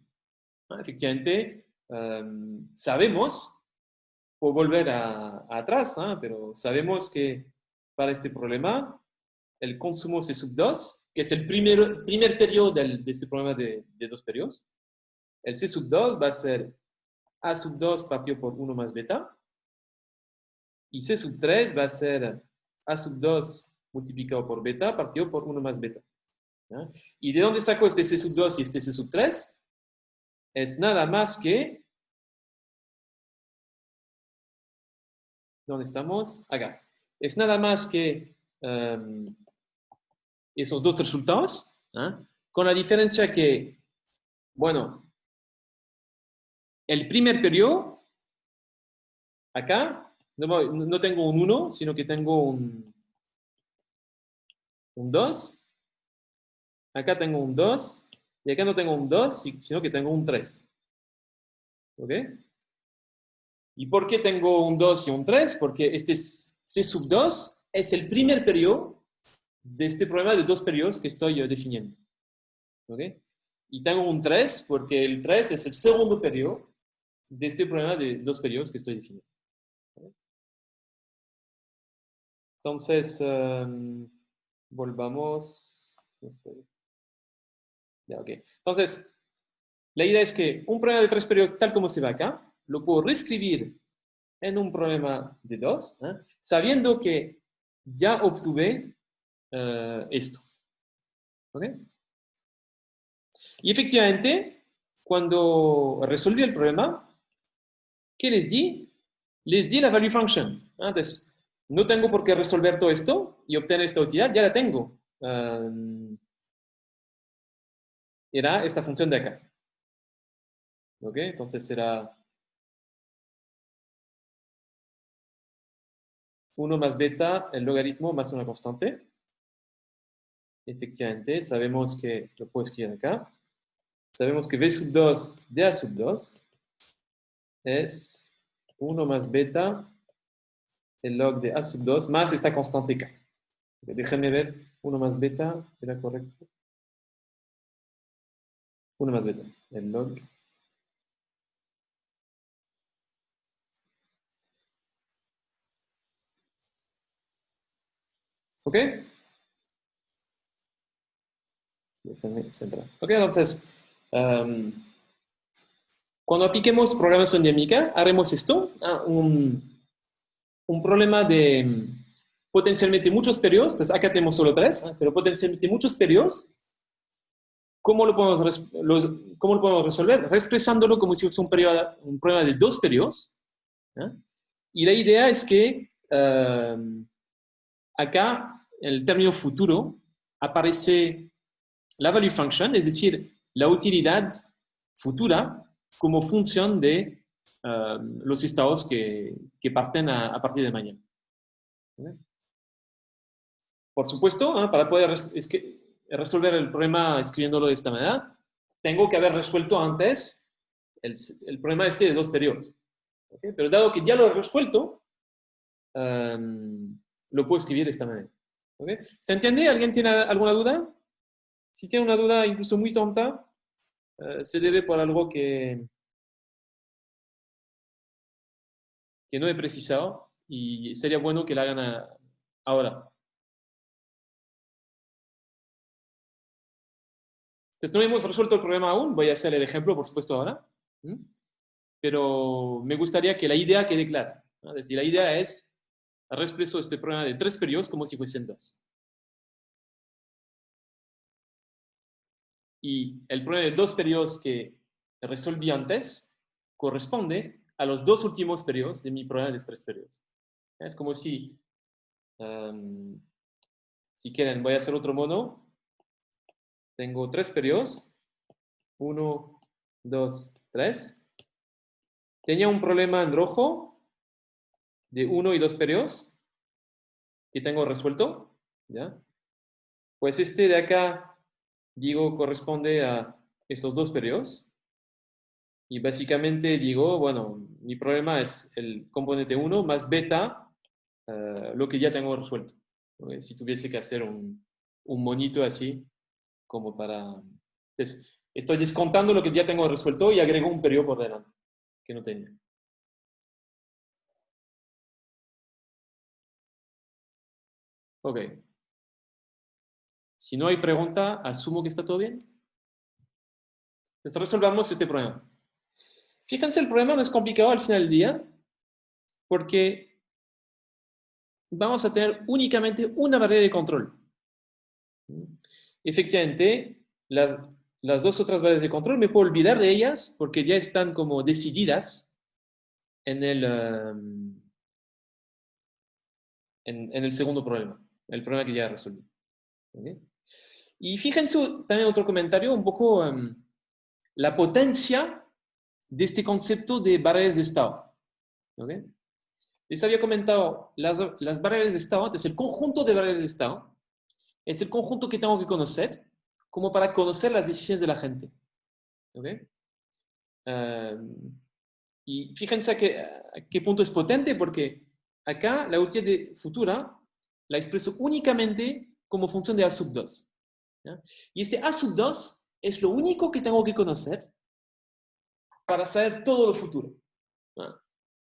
Efectivamente, sabemos, puedo volver atrás, pero sabemos que para este problema, el consumo C sub 2, que es el primer periodo de este problema de dos periodos, el C sub 2 va a ser A sub 2 partido por 1 más beta, y C sub 3 va a ser A sub 2 multiplicado por beta partido por 1 más beta. ¿Ya? ¿Y de dónde saco este C sub 2 y este C sub 3? Es nada más que... ¿Dónde estamos? Acá. Es nada más que esos dos resultados, con la diferencia que, bueno, el primer periodo, acá, no tengo un 1, sino que tengo un 2. Acá tengo un 2. Y acá no tengo un 2, sino que tengo un 3. ¿Ok? ¿Y por qué tengo un 2 y un 3? Porque este C sub 2 es el primer periodo de este problema de dos periodos que estoy definiendo. ¿Ok? Y tengo un 3 porque el 3 es el segundo periodo de este problema de dos periodos que estoy definiendo. ¿Ok? Entonces, volvamos. Ya, okay. Entonces, la idea es que un problema de tres periodos, tal como se ve acá, lo puedo reescribir en un problema de dos, sabiendo que ya obtuve esto. ¿Ok? Y efectivamente, cuando resolví el problema, ¿qué les di? Les di la value function. Entonces, no tengo por qué resolver todo esto y obtener esta utilidad, ya la tengo. Era esta función de acá. ¿Ok? Entonces será 1 más beta, el logaritmo más una constante. Efectivamente, sabemos que, lo puedo escribir acá, sabemos que V sub 2 de A sub 2 es 1 más beta, el log de A sub 2, más esta constante K. Déjenme ver, 1 más beta, ¿era correcto? 1 más beta, el log. ¿Ok? Déjenme centrar. Ok, entonces, cuando apliquemos programación dinámica, haremos esto, un problema de potencialmente muchos periodos, entonces acá tenemos solo 3, pero potencialmente muchos periodos. ¿Cómo lo podemos resolver? Expresándolo como si fuese un problema de dos periodos. Y la idea es que acá, en el término futuro, aparece la value function, es decir, la utilidad futura como función de los estados que parten a partir de mañana. Por supuesto, para poder resolver el problema escribiéndolo de esta manera, tengo que haber resuelto antes el problema este de dos periodos. ¿Okay? Pero dado que ya lo he resuelto, lo puedo escribir de esta manera. ¿Okay? ¿Se entiende? ¿Alguien tiene alguna duda? Si tiene una duda incluso muy tonta, se debe por algo que no he precisado y sería bueno que la hagan ahora. Entonces, no hemos resuelto el problema aún. Voy a hacer el ejemplo, por supuesto, ahora. Pero me gustaría que la idea quede clara, ¿no? Es decir, la idea es reexpreso este problema de 3 periodos como si fuesen 2. Y el problema de 2 periodos que resolví antes corresponde a los 2 últimos periodos de mi problema de 3 periodos. Es como si, si quieren, voy a hacer otro modo. Tengo 3 periodos. 1, 2, 3. Tenía un problema en rojo de 1 y 2 periodos que tengo resuelto. ¿Ya? Pues este de acá, digo, corresponde a estos 2 periodos. Y básicamente digo, bueno, mi problema es el componente 1 más beta, lo que ya tengo resuelto. Si tuviese que hacer un monito así, como para... Entonces, estoy descontando lo que ya tengo resuelto y agrego un periodo por delante, que no tenía. Ok. Si no hay pregunta, asumo que está todo bien. Entonces, resolvamos este problema. Fíjense, el problema no es complicado al final del día, porque vamos a tener únicamente una barrera de control. Efectivamente, las 2 otras barreras de control me puedo olvidar de ellas porque ya están como decididas en el segundo problema, el problema que ya resolví. ¿Okay? Y fíjense también otro comentario, un poco la potencia de este concepto de barreras de estado. ¿Okay? Les había comentado las barreras de estado, entonces el conjunto de barreras de estado es el conjunto que tengo que conocer como para conocer las decisiones de la gente. ¿Okay? Y fíjense a qué punto es potente, porque acá la utilidad futura la expreso únicamente como función de A sub 2. ¿Ya? Y este A sub 2 es lo único que tengo que conocer para saber todo lo futuro. ¿Ya?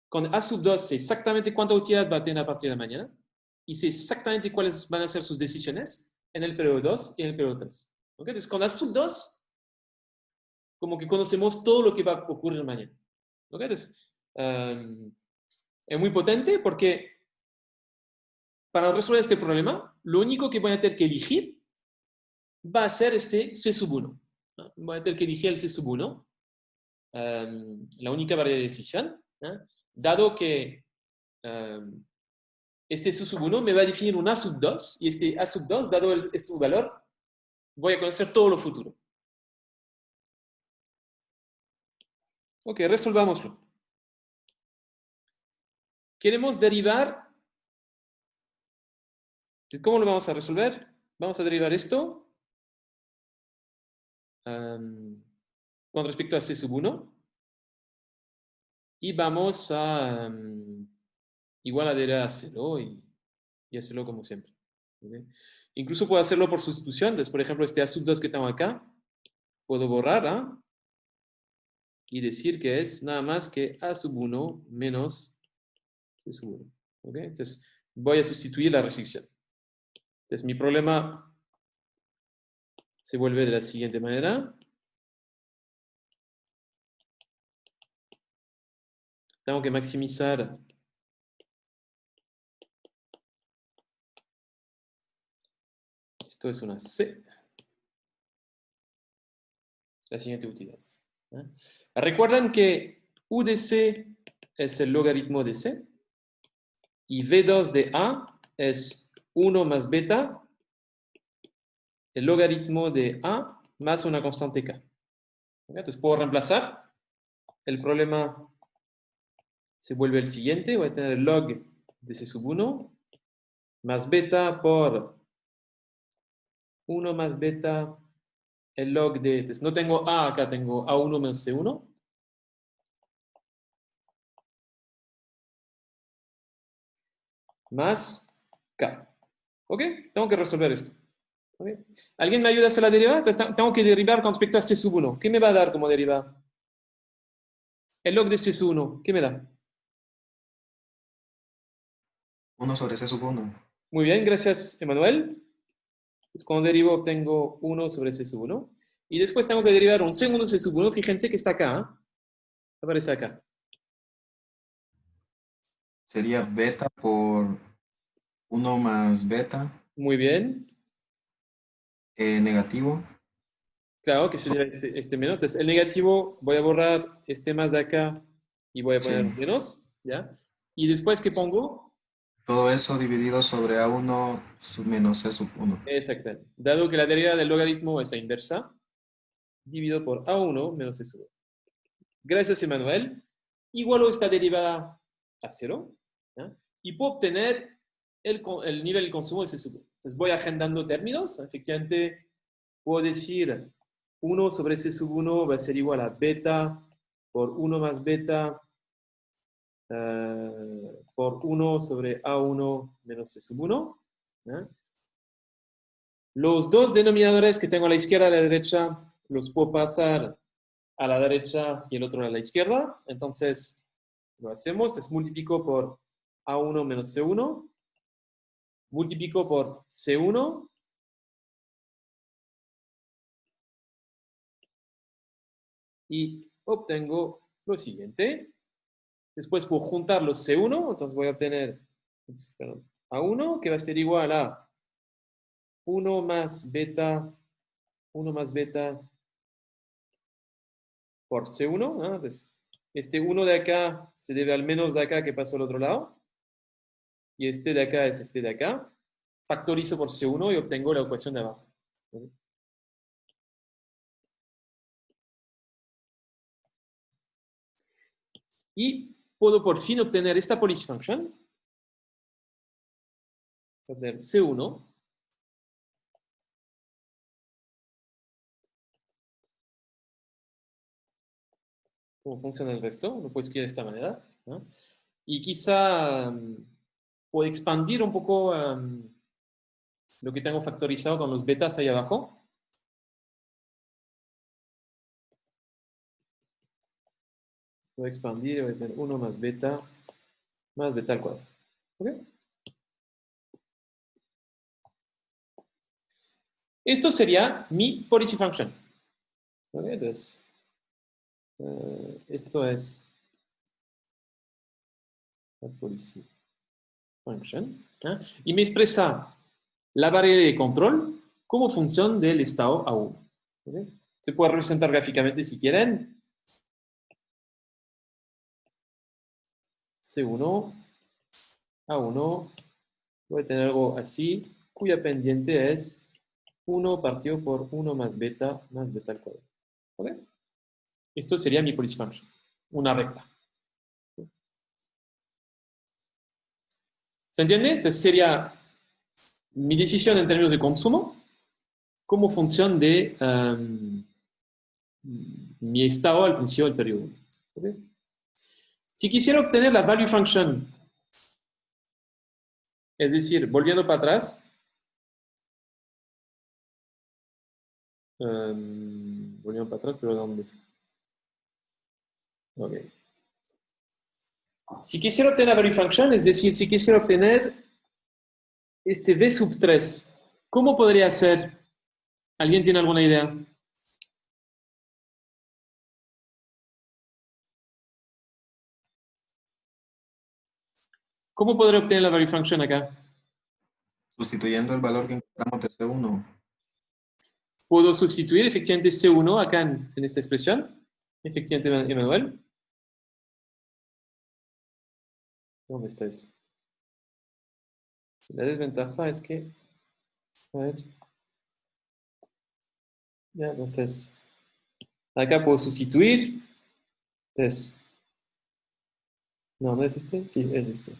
Con A sub 2 sé exactamente cuánta utilidad va a tener a partir de mañana y sé exactamente cuáles van a ser sus decisiones en el periodo 2 y en el periodo 3. ¿Okay? Entonces, con A sub 2, como que conocemos todo lo que va a ocurrir mañana. ¿Okay? Entonces, es muy potente porque para resolver este problema, lo único que voy a tener que elegir va a ser este C sub 1. ¿No? Voy a tener que elegir el C sub 1, la única variable de decisión, ¿no? Dado que este C sub 1 me va a definir un A sub 2, y este A sub 2, dado este valor, voy a conocer todo lo futuro. Ok, resolvámoslo. Queremos derivar. ¿Cómo lo vamos a resolver? Vamos a derivar esto con respecto a C sub 1. Y vamos a igual a derivar a 0 y hacerlo como siempre. ¿Okay? Incluso puedo hacerlo por sustitución. Entonces, por ejemplo, este A sub 2 que tengo acá, puedo borrar y decir que es nada más que A sub 1 menos C sub 1. ¿Okay? Entonces, voy a sustituir la restricción. Entonces, mi problema se vuelve de la siguiente manera. Tengo que maximizar esto es una C. La siguiente utilidad. Recuerden que U de C es el logaritmo de C y V2 de A es 1 más beta, el logaritmo de A más una constante K. Entonces puedo reemplazar. El problema se vuelve el siguiente. Voy a tener el log de C sub 1 más beta por 1 más beta, el log de... Entonces no tengo A acá, tengo A1 menos C1. Más K. ¿Ok? Tengo que resolver esto. ¿Okay? ¿Alguien me ayuda a hacer la derivada? Entonces, tengo que derivar con respecto a C sub 1. ¿Qué me va a dar como derivada? El log de C sub 1, ¿qué me da? 1 sobre C sub 1. Muy bien, gracias, Emanuel. Entonces, cuando derivo obtengo 1 sobre C sub 1. Y después tengo que derivar un segundo C sub 1. Fíjense que está acá. Aparece acá. Sería beta por 1 más beta Muy bien. negativo. Claro que sería este menos. Entonces, el negativo, voy a borrar este más de acá y voy a poner Sí. menos. ¿Ya? Y después, ¿qué pongo? Todo eso dividido sobre A1 menos C sub 1. Exactamente. Dado que la derivada del logaritmo es la inversa, dividido por A1 menos C sub 1. Gracias, Emanuel. Igualo esta derivada a 0. ¿Ya? Y puedo obtener el nivel de consumo de C sub 1. Entonces voy agendando términos. Efectivamente, puedo decir 1 sobre C sub 1 va a ser igual a beta por 1 más beta por 1 sobre A1 menos C sub 1. ¿Ya? Los dos denominadores que tengo a la izquierda y a la derecha los puedo pasar a la derecha y el otro a la izquierda. Entonces, lo hacemos. Entonces, multiplico por A1 menos C1. Multiplico por C1. Y obtengo lo siguiente. Después puedo juntar los C1. Entonces voy a obtener A1, que va a ser igual a 1 más beta por C1. ¿No? Entonces, este 1 de acá se debe al menos de acá que pasó al otro lado. Y este de acá es este de acá. Factorizo por C1 y obtengo la ecuación de abajo. Y puedo por fin obtener esta policy function. Obtener C1. ¿Cómo funciona el resto? Lo puedo escribir de esta manera, ¿no? Y quizá puedo expandir un poco lo que tengo factorizado con los betas ahí abajo. Voy a expandir y voy a tener 1 más beta al cuadrado. ¿Ok? Esto sería mi policy function. ¿Ok? Entonces, esto es la policy function. ¿Ah? Y me expresa la variable de control como función del estado A1. ¿Ok? Se puede representar gráficamente si quieren. C1, A1, voy a tener algo así, cuya pendiente es 1 partido por 1 más beta al cuadrado. ¿Ok? Esto sería mi policy function, una recta. ¿Se entiende? Entonces sería mi decisión en términos de consumo como función de mi estado al principio del periodo. ¿Ok? Si quisiera obtener la value function, es decir, volviendo para atrás, volviendo para atrás, pero ¿dónde? Ok. Si quisiera obtener la value function, es decir, si quisiera obtener este V sub 3, ¿cómo podría ser? ¿Alguien tiene alguna idea? ¿Cómo podría obtener la value function acá? Sustituyendo el valor que encontramos de C1. Puedo sustituir efectivamente C1 acá en esta expresión. Efectivamente, Emanuel. ¿Dónde está eso? La desventaja es que... A ver. Ya, entonces... Acá puedo sustituir. Entonces... No, ¿no es este? Sí, es este.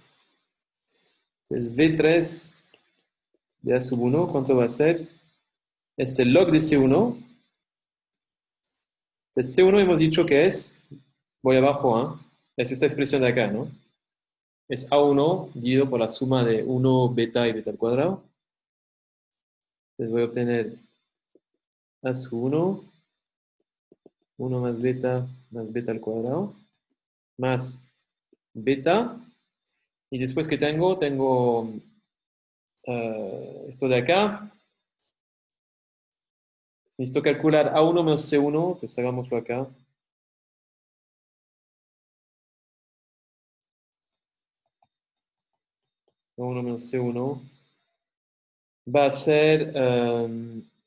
Entonces V3 de A sub 1, ¿cuánto va a ser? Es el log de C1. Entonces C1 hemos dicho que es... Voy abajo, ¿ah? Es esta expresión de acá, ¿no? Es A1 dividido por la suma de 1 beta y beta al cuadrado. Entonces voy a obtener A sub 1 más beta al cuadrado, más beta. Y después que tengo esto de acá. Necesito calcular A1 menos C1, entonces hagámoslo acá. A1 menos C1 va a ser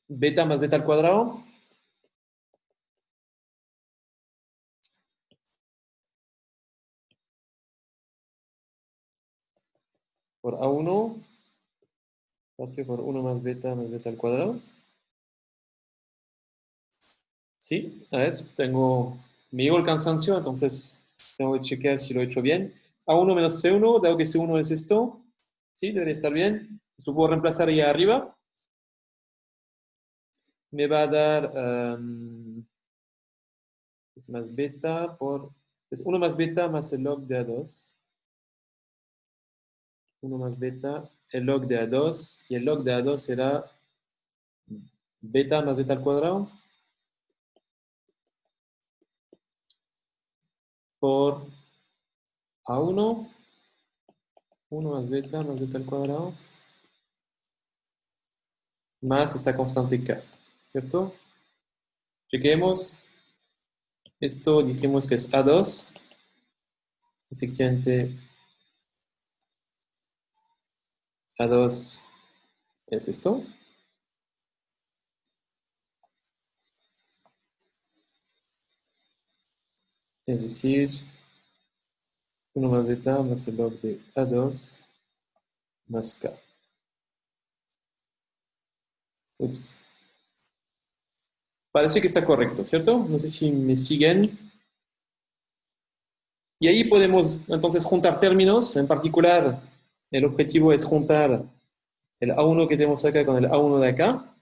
beta más beta al cuadrado. Por A1, partido por 1 más beta al cuadrado. Sí, a ver, me llegó el cansancio, entonces tengo que chequear si lo he hecho bien. A1 menos C1, dado que C1 es esto, sí, debería estar bien. Esto puedo reemplazar ahí arriba. Me va a dar es más beta por... Es 1 más beta más el log de A2. 1 más beta, el log de A2, y el log de A2 será beta más beta al cuadrado por A1, 1 más beta al cuadrado, más esta constante K, ¿cierto? Chequemos. Esto dijimos que es A2. Efectivamente, A2 es esto. Es decir, 1 más beta más el log de A2 más K. Ups. Parece que está correcto, ¿cierto? No sé si me siguen. Y ahí podemos entonces juntar términos. En particular, el objetivo es juntar el A1 que tenemos acá con el A1 de acá.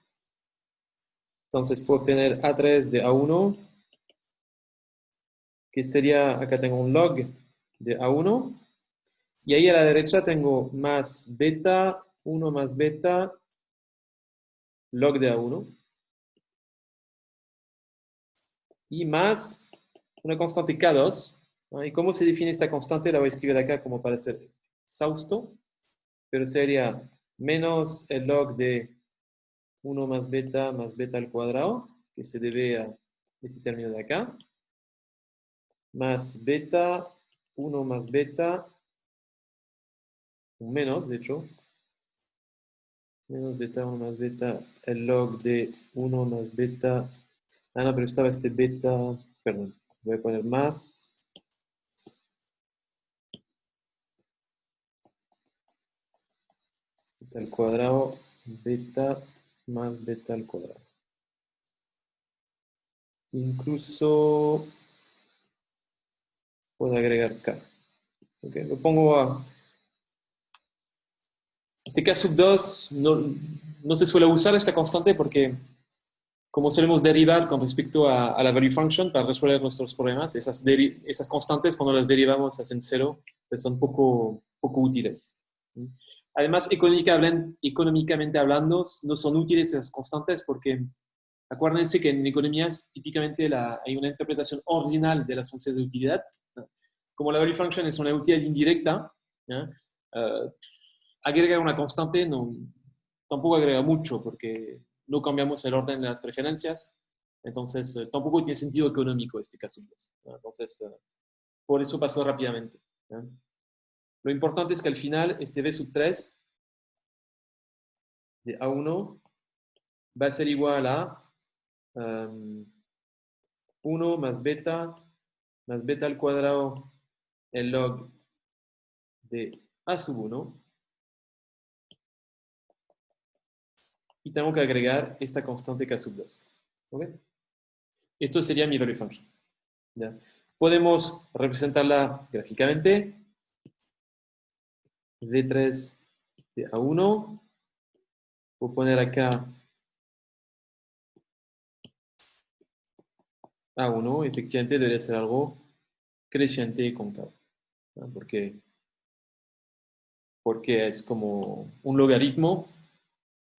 Entonces puedo obtener A3 de A1, que sería, acá tengo un log de A1. Y ahí a la derecha tengo más beta, 1 más beta, log de A1. Y más una constante K2. ¿No? ¿Y cómo se define esta constante? La voy a escribir acá como para ser exhausto. Pero sería menos el log de 1 más beta al cuadrado, que se debe a este término de acá, más beta, 1 más beta, un menos, de hecho, menos beta, 1 más beta, el log de 1 más beta, no, pero estaba este beta, perdón, voy a poner más, beta al cuadrado, beta más beta al cuadrado. Incluso puedo agregar K. Okay, lo pongo a... Este K sub 2 no se suele usar esta constante porque como solemos derivar con respecto a la value function para resolver nuestros problemas, esas constantes cuando las derivamos hacen cero, pues son poco útiles. Además, económicamente hablando, no son útiles esas constantes porque acuérdense que en economías típicamente hay una interpretación ordinal de las funciones de utilidad. Como la value function es una utilidad indirecta, agregar una constante tampoco agrega mucho porque no cambiamos el orden de las preferencias, entonces tampoco tiene sentido económico este caso. Entonces, por eso pasó rápidamente. Lo importante es que al final este V sub 3 de A1 va a ser igual a 1 más beta al cuadrado el log de A sub 1. Y tengo que agregar esta constante K sub 2. ¿Okay? Esto sería mi value function. ¿Ya? Podemos representarla gráficamente. V3 de A1. Voy a poner acá A1. Efectivamente debería ser algo creciente y cóncavo. ¿No? Porque es como un logaritmo,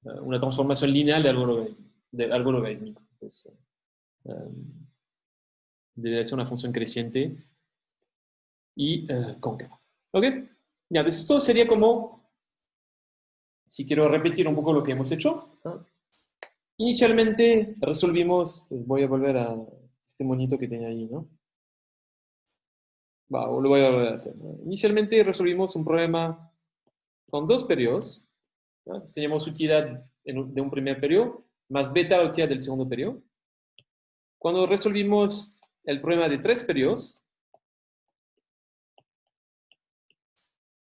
una transformación lineal de algo logarítmico. Entonces, debería ser una función creciente y cóncava. ¿Ok? Ya, entonces esto sería como, si quiero repetir un poco lo que hemos hecho, ¿no? Inicialmente resolvimos, pues voy a volver a este monito que tenía ahí, ¿no? Lo voy a volver a hacer, ¿no? Inicialmente resolvimos un problema con dos periodos, ¿no? Entonces teníamos utilidad de un primer periodo, más beta la utilidad del segundo periodo. Cuando resolvimos el problema de tres periodos,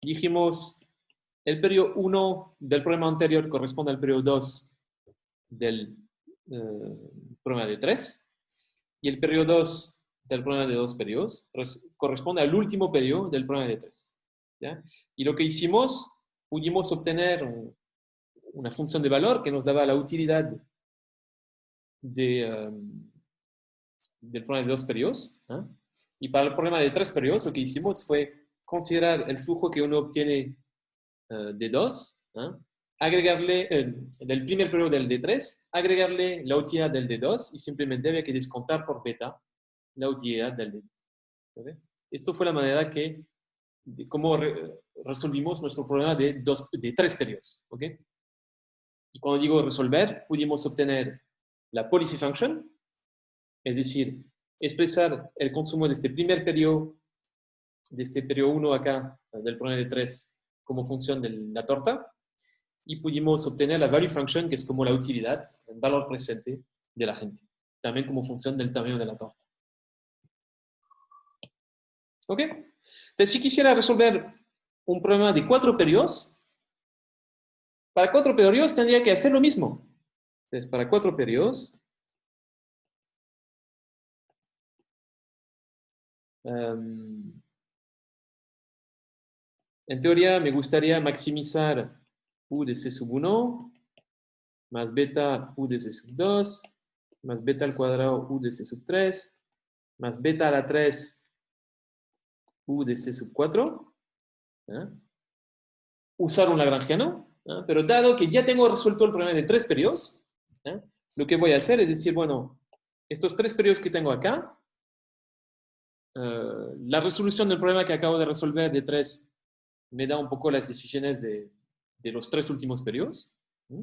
dijimos el periodo 1 del problema anterior corresponde al periodo 2 del problema de 3 y el periodo 2 del problema de dos periodos corresponde al último periodo del problema de 3. ¿Ya? Y lo que hicimos, pudimos obtener una función de valor que nos daba la utilidad del problema de dos periodos. ¿Ah? Y para el problema de tres periodos, lo que hicimos fue considerar el flujo que uno obtiene de 2, ¿ah? Agregarle del primer periodo del D3, agregarle la utilidad del D2 y simplemente había que descontar por beta la utilidad del D2. ¿Okay? Esto fue la manera de cómo resolvimos nuestro problema de tres periodos. ¿Okay? Y cuando digo resolver, pudimos obtener la policy function, es decir, expresar el consumo de este primer periodo, de este periodo 1 acá, del problema de 3, como función de la torta, y pudimos obtener la value function, que es como la utilidad, el valor presente de la gente, también como función del tamaño de la torta. ¿Ok? Entonces, si quisiera resolver un problema de 4 periodos, para 4 periodos tendría que hacer lo mismo. Entonces, para 4 periodos, en teoría me gustaría maximizar U de C sub 1 más beta U de C sub 2 más beta al cuadrado U de C sub 3 más beta a la 3 U de C sub 4. ¿Eh? Usar un lagrangiano, ¿eh? Pero dado que ya tengo resuelto el problema de 3 periodos, ¿eh? Lo que voy a hacer es decir, bueno, estos 3 periodos que tengo acá, la resolución del problema que acabo de resolver de 3 me da un poco las decisiones de los 3 últimos periodos. ¿Eh?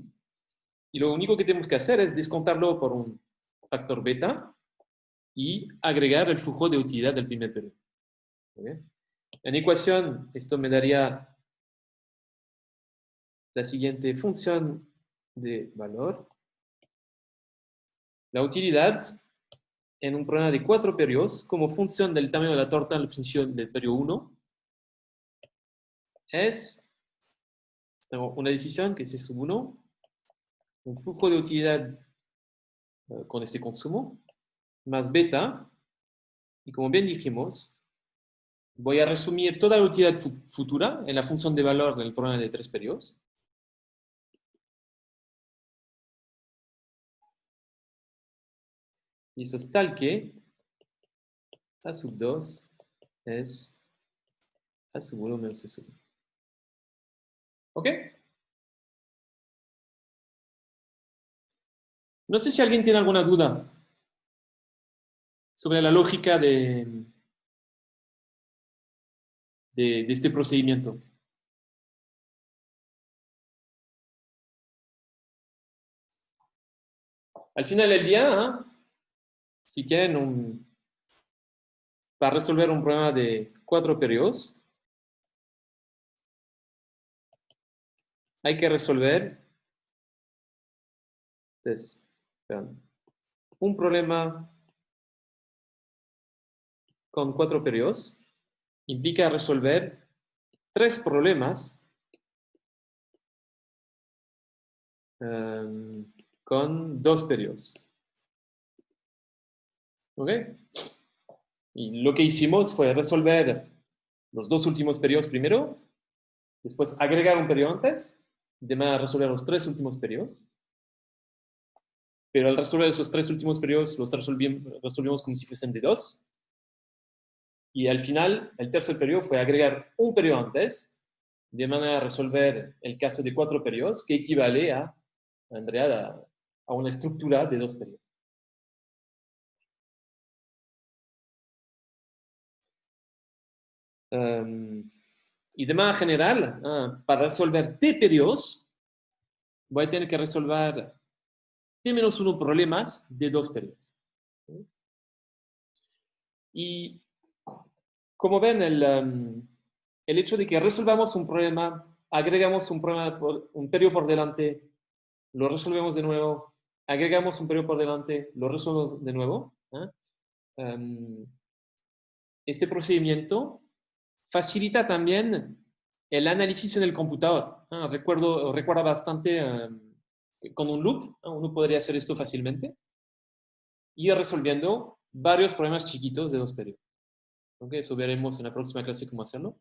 Y lo único que tenemos que hacer es descontarlo por un factor beta y agregar el flujo de utilidad del primer periodo. ¿Okay? En ecuación, esto me daría la siguiente función de valor. La utilidad en un problema de 4 periodos, como función del tamaño de la torta en la posición del periodo 1, es una decisión que es C sub 1, un flujo de utilidad con este consumo, más beta, y como bien dijimos, voy a resumir toda la utilidad futura en la función de valor del problema de 3 periodos. Y eso es tal que A sub 2 es A sub 1 menos C sub 1. ¿Ok? No sé si alguien tiene alguna duda sobre la lógica de este procedimiento. Al final del día, si quieren para resolver un problema de 4 periodos, hay que resolver un problema con 4 periodos. Implica resolver 3 problemas con 2 periodos. ¿Ok? Y lo que hicimos fue resolver los 2 últimos periodos primero, después agregar un periodo antes, de manera a resolver los 3 últimos periodos. Pero al resolver esos 3 últimos periodos, los resolvimos como si fuesen de 2. Y al final, el tercer periodo fue agregar un periodo antes, de manera a resolver el caso de 4 periodos, que equivale a una estructura de 2 periodos. Y de manera general, para resolver T periodos, voy a tener que resolver t-1 problemas de 2 periodos. Y como ven, el hecho de que resolvamos un problema, agregamos un periodo por delante, lo resolvemos de nuevo, agregamos un periodo por delante, lo resolvemos de nuevo. Este procedimiento facilita también el análisis en el computador. Recuerda bastante con un loop. Uno podría hacer esto fácilmente y ir resolviendo varios problemas chiquitos de 2 periodos. Eso veremos en la próxima clase cómo hacerlo.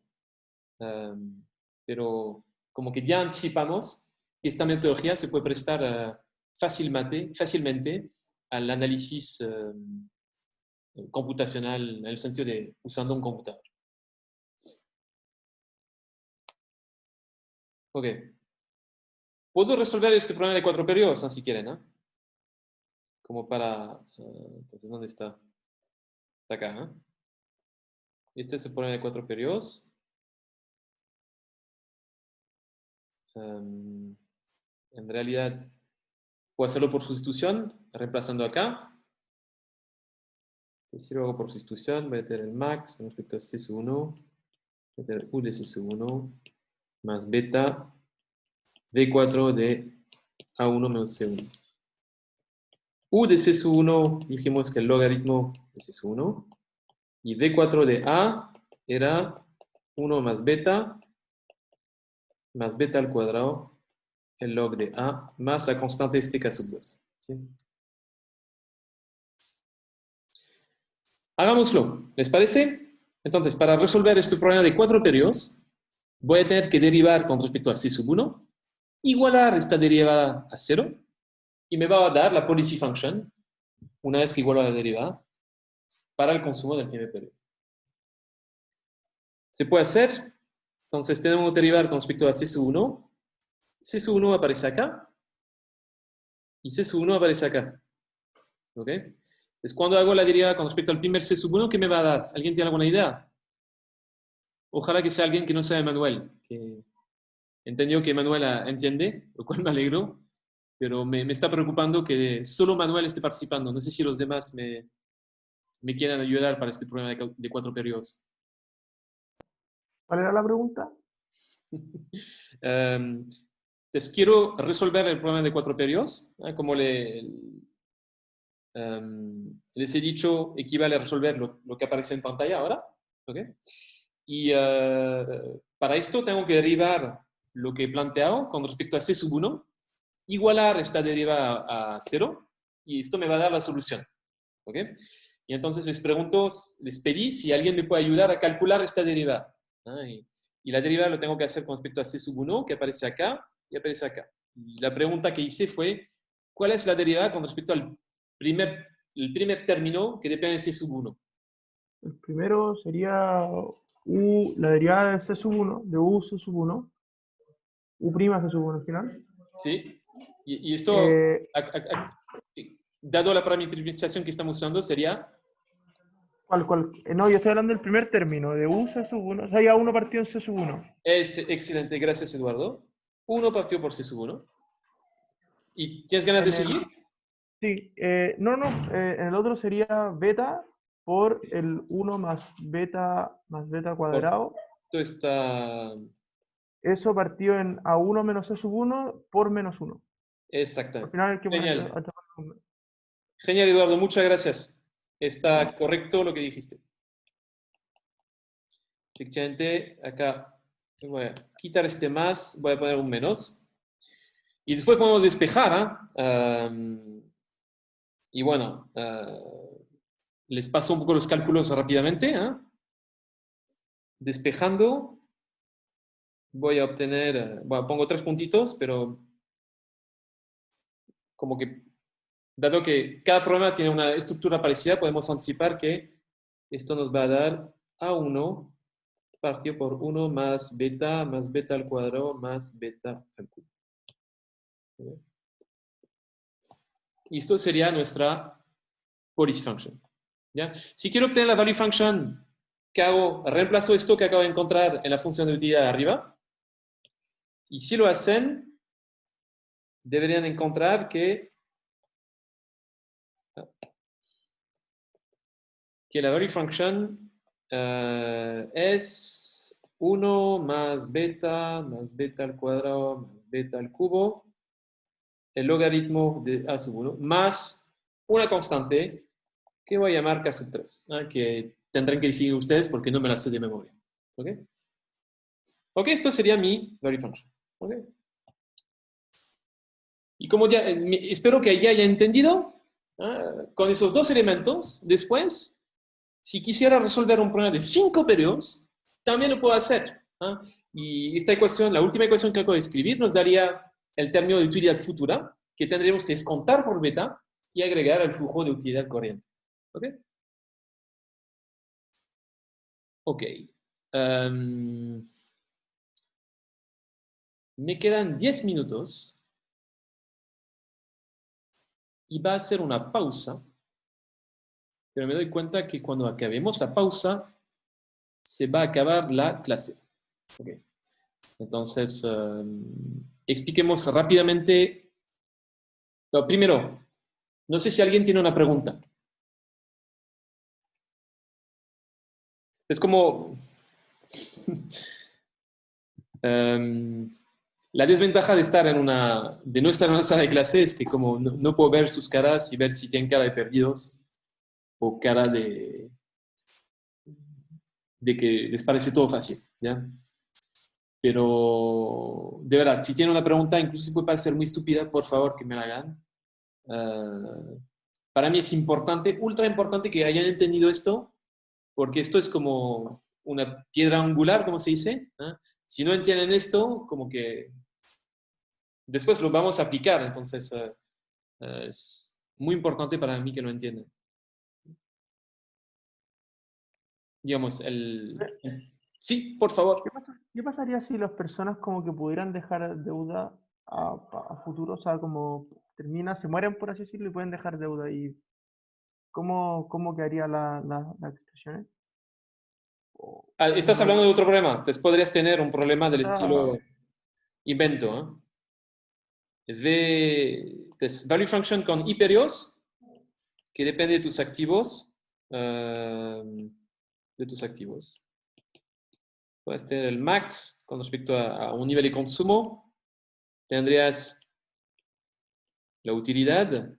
Pero como que ya anticipamos, esta metodología se puede prestar fácilmente al análisis computacional en el sentido de usando un computador. Ok. Puedo resolver este problema de 4 periodos, si quieren, como para... entonces, ¿dónde está? Está acá, Este es el problema de 4 periodos. En realidad, puedo hacerlo por sustitución, reemplazando acá. Si lo hago por sustitución, voy a tener el max con respecto a C1. Voy a tener U de C1 más beta V4 de A1 menos C1. U de C1 dijimos que el logaritmo de C1. Y V4 de A era 1 más beta al cuadrado, el log de A, más la constante este K sub 2. ¿Sí? Hagámoslo, ¿les parece? Entonces, para resolver este problema de 4 periodos, voy a tener que derivar con respecto a C sub 1, igualar esta derivada a 0, y me va a dar la policy function, una vez que igualo la derivada, para el consumo del primer periodo. ¿Se puede hacer? Entonces tenemos que derivar con respecto a C sub 1. C sub 1 aparece acá. Y C sub 1 aparece acá. ¿Ok? Entonces cuando hago la derivada con respecto al primer C sub 1, ¿qué me va a dar? ¿Alguien tiene alguna idea? Ojalá que sea alguien que no sea Emanuel. Que entendió que Emanuel entiende, lo cual me alegro. Pero me está preocupando que solo Manuel esté participando. No sé si los demás me quieran ayudar para este problema de 4 periodos. ¿Cuál era la pregunta? Entonces, quiero resolver el problema de 4 periodos. Como les he dicho, equivale a resolver lo que aparece en pantalla ahora. ¿Okay? Y para esto tengo que derivar lo que he planteado con respecto a C sub 1, igualar esta derivada a 0, y esto me va a dar la solución. ¿Okay? Y entonces les pedí si alguien me puede ayudar a calcular esta derivada. Y la derivada lo tengo que hacer con respecto a C sub 1, que aparece acá y aparece acá. Y la pregunta que hice fue, ¿cuál es la derivada con respecto al primer término que depende de C sub 1? El primero sería U, la derivada de C sub 1, de U C sub 1, U' C sub 1 al final. ¿Sí? Y esto, dado la parametrización que estamos usando, sería... ¿Cuál? No, yo estoy hablando del primer término, de U C sub 1. O sea, ya 1 partido en C sub 1. Es excelente, gracias Eduardo. 1 partido por C sub 1. ¿Y tienes ganas de seguir? Sí, en el otro sería beta por el 1 más beta cuadrado. Esto está... Eso partido en A1 menos C sub 1 por menos 1. Exactamente. Al final hay que poner Genial. Genial, Eduardo, muchas gracias. Está correcto lo que dijiste. Efectivamente, acá voy a quitar este más, voy a poner un menos. Y después podemos despejar. Y bueno, les paso un poco los cálculos rápidamente. Despejando, voy a obtener, pongo 3 puntitos, pero como que, dado que cada problema tiene una estructura parecida, podemos anticipar que esto nos va a dar A1 partido por 1 más beta al cuadrado más beta al cubo. Y esto sería nuestra policy function. ¿Ya? Si quiero obtener la value function, ¿qué hago? Reemplazo esto que acabo de encontrar en la función de utilidad de arriba. Y si lo hacen, deberían encontrar que que la value function es 1 más beta al cuadrado más beta al cubo, el logaritmo de a sub 1, más una constante que voy a llamar k sub 3, que tendrán que definir ustedes porque no me la sé de memoria. ¿Ok? Ok, esto sería mi value function. ¿Ok? Y como ya, espero que ya haya entendido, con esos dos elementos, después, si quisiera resolver un problema de 5 periodos, también lo puedo hacer. Y esta ecuación, la última ecuación que acabo de escribir, nos daría el término de utilidad futura, que tendríamos que descontar por beta y agregar al flujo de utilidad corriente. ¿Ok? Ok. Me quedan 10 minutos. Y va a ser una pausa, pero me doy cuenta que cuando acabemos la pausa, se va a acabar la clase. Okay. Entonces, expliquemos rápidamente. No, primero, no sé si alguien tiene una pregunta. Es como... la desventaja de estar de no estar en una sala de clase es que como no puedo ver sus caras y ver si tienen cara de perdidos o cara de que les parece todo fácil, ¿ya? Pero, de verdad, si tienen una pregunta, incluso si puede parecer muy estúpida, por favor que me la hagan. Para mí es importante, ultra importante que hayan entendido esto, porque esto es como una piedra angular, como se dice. Si no entienden esto, como que después lo vamos a aplicar, entonces es muy importante para mí que lo entiendan. Digamos, Sí, por favor. ¿Qué pasaría si las personas como que pudieran dejar deuda a futuro? O sea, como se mueren, por así decirlo, y pueden dejar deuda. ¿Y cómo quedaría las expresiones? Estás hablando de otro problema. Entonces podrías tener un problema del Ah, estilo invento. Entonces, value function con periodos, que depende de tus activos. Puedes tener el max con respecto a un nivel de consumo. Tendrías la utilidad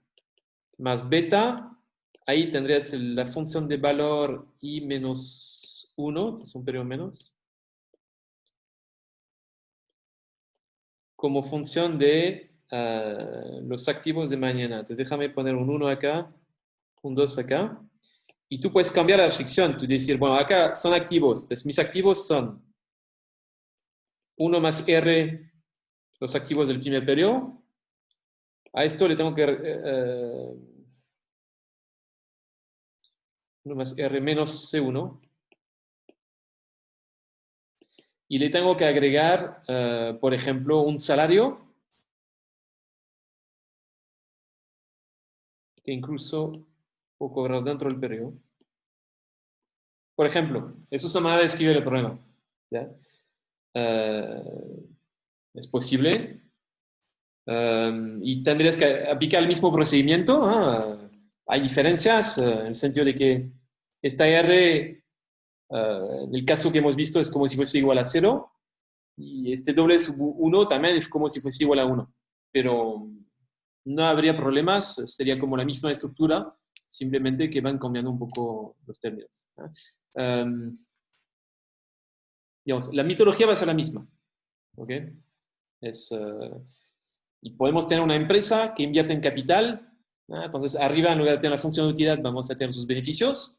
más beta. Ahí tendrías la función de valor i menos 1, es un periodo menos, como función de los activos de mañana. Entonces déjame poner un 1 acá, un 2 acá. Y tú puedes cambiar la restricción. Tú decir, bueno, acá son activos. Entonces mis activos son 1 más R, los activos del primer periodo. A esto le tengo que... 1 más R menos C1. Y le tengo que agregar, por ejemplo, un salario que incluso puedo cobrar dentro del periodo. Por ejemplo, eso es una manera de escribir el problema. ¿Ya? Es posible. Y tendrías que aplicar el mismo procedimiento. Hay diferencias en el sentido de que esta R, en el caso que hemos visto, es como si fuese igual a 0. Y este doble sub 1 también es como si fuese igual a 1. Pero no habría problemas, sería como la misma estructura, simplemente que van cambiando un poco los términos. Digamos, la mitología va a ser la misma. ¿Ok? Y podemos tener una empresa que invierte en capital. Entonces, arriba, en lugar de tener la función de utilidad, vamos a tener sus beneficios.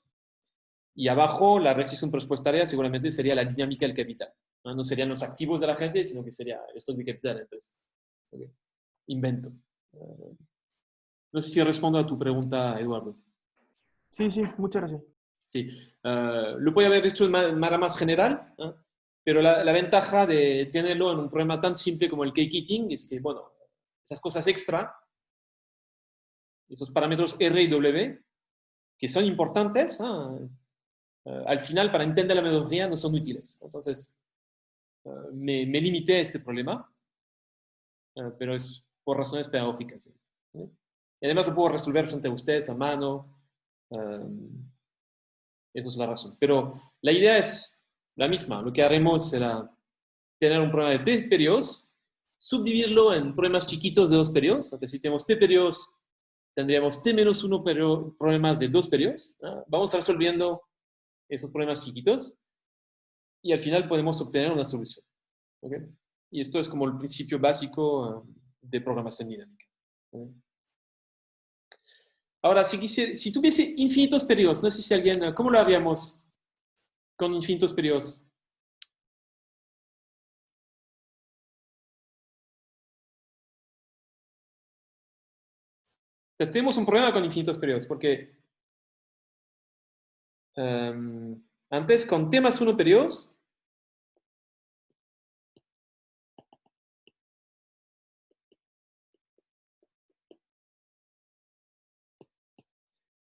Y abajo, la restricción presupuestaria seguramente sería la dinámica del capital. No serían los activos de la gente, sino que sería el stock de capital de la empresa. ¿Okay? Invento. No sé si respondo a tu pregunta, Eduardo. Sí, muchas gracias. Sí. Lo podía haber hecho de manera más general, pero la ventaja de tenerlo en un problema tan simple como el cake eating es que, bueno, esas cosas extra, esos parámetros R y W, que son importantes, al final, para entender la metodología, no son útiles. Entonces, me limité a este problema, pero es por razones pedagógicas. ¿Sí? Y además lo puedo resolver frente a ustedes a mano. Esa es la razón. Pero la idea es la misma. Lo que haremos será tener un problema de 3 periodos, subdividirlo en problemas chiquitos de 2 periodos. Entonces, si tenemos T periodos, tendríamos T-1 problemas de 2 periodos. Vamos resolviendo esos problemas chiquitos y al final podemos obtener una solución. ¿Okay? Y esto es como el principio básico de programación dinámica. ¿Okay? Ahora, si tuviese infinitos periodos, no sé si alguien, ¿cómo lo haríamos con infinitos periodos? Entonces, tenemos un problema con infinitos periodos, porque antes con T más 1 periodos,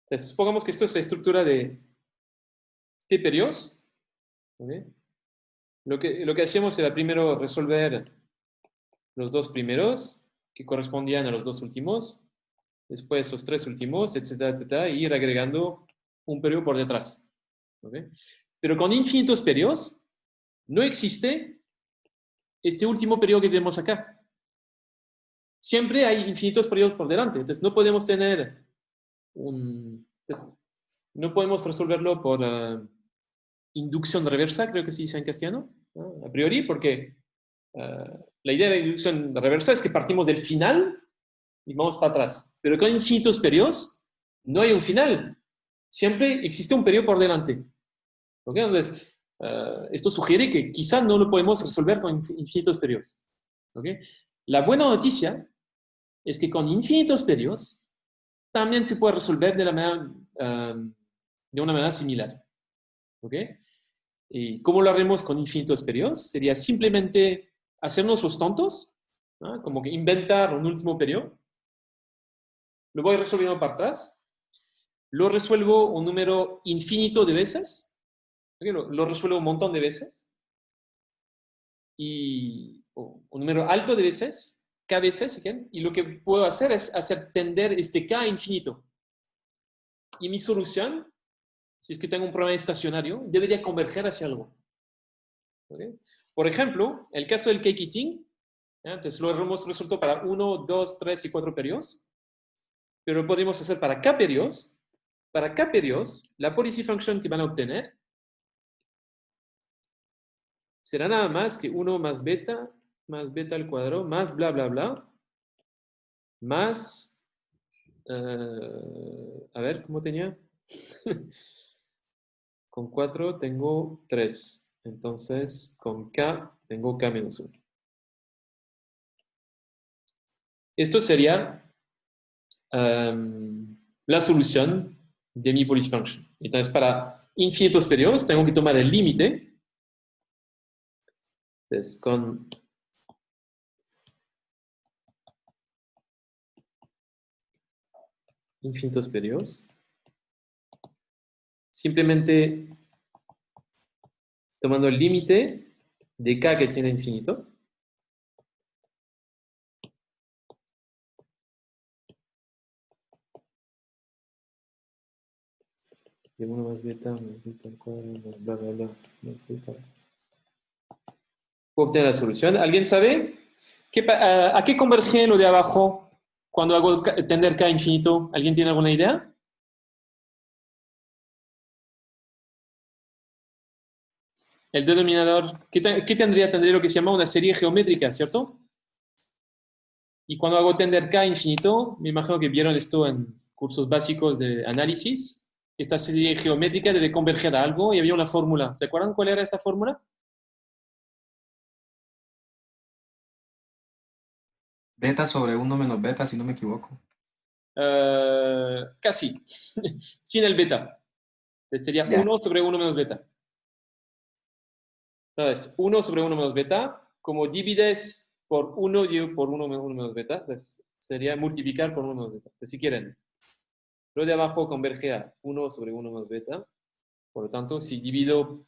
entonces, supongamos que esto es la estructura de T periodos. ¿Okay? Lo que hacíamos era primero resolver los 2 primeros, que correspondían a los 2 últimos, después los 3 últimos, etcétera, etcétera, y ir agregando un periodo por detrás. ¿Okay? Pero con infinitos periodos no existe este último periodo que tenemos acá. Siempre hay infinitos periodos por delante, entonces no podemos tener no podemos resolverlo por inducción reversa, creo que se dice en castellano, ¿no? A priori, porque la idea de la inducción reversa es que partimos del final y vamos para atrás. Pero con infinitos periodos no hay un final. Siempre existe un periodo por delante. ¿Okay? Entonces, esto sugiere que quizá no lo podemos resolver con infinitos periodos. ¿Okay? La buena noticia es que con infinitos periodos también se puede resolver de una manera similar. ¿Okay? ¿Y cómo lo haremos con infinitos periodos? Sería simplemente hacernos los tontos, ¿no? Como que inventar un último periodo. Lo voy resolviendo para atrás. Lo resuelvo un número infinito de veces. ¿Okay? Lo resuelvo un montón de veces. Y un número alto de veces, K veces. ¿Okay? Y lo que puedo hacer es hacer tender este K a infinito. Y mi solución, si es que tengo un problema estacionario, debería converger hacia algo. ¿Okay? Por ejemplo, el caso del k-kitting, entonces lo hemos resuelto para 1, 2, 3 y 4 periodos, pero lo podemos hacer para k periodos. Para k periodos, la policy function que van a obtener será nada más que 1 más beta al cuadrado, más bla, bla, bla, más, a ver, ¿cómo tenía? Con 4 tengo 3. Entonces, con K tengo K menos 1. Esto sería la solución de mi policy function. Entonces, para infinitos periodos, tengo que tomar el límite. Entonces, con infinitos periodos, simplemente tomando el límite de K que tiene infinito. De 1 más beta al cuadrado, bla, bla, bla, más beta. Puedo obtener la solución. ¿Alguien sabe? ¿A qué converge lo de abajo cuando hago tender K infinito? ¿Alguien tiene alguna idea? El denominador, ¿qué tendría? Tendría lo que se llama una serie geométrica, ¿cierto? Y cuando hago tender K infinito, me imagino que vieron esto en cursos básicos de análisis. Esta serie geométrica debe converger a algo y había una fórmula. ¿Se acuerdan cuál era esta fórmula? Beta sobre 1 menos beta, si no me equivoco. Casi. Sin el beta. Entonces sería 1 sobre 1 menos beta. Entonces, 1 sobre 1 menos beta, como divides por 1 dividido por 1 menos beta, entonces sería multiplicar por 1 menos beta. Entonces, si quieren, lo de abajo converge a 1 sobre 1 menos beta. Por lo tanto, si divido,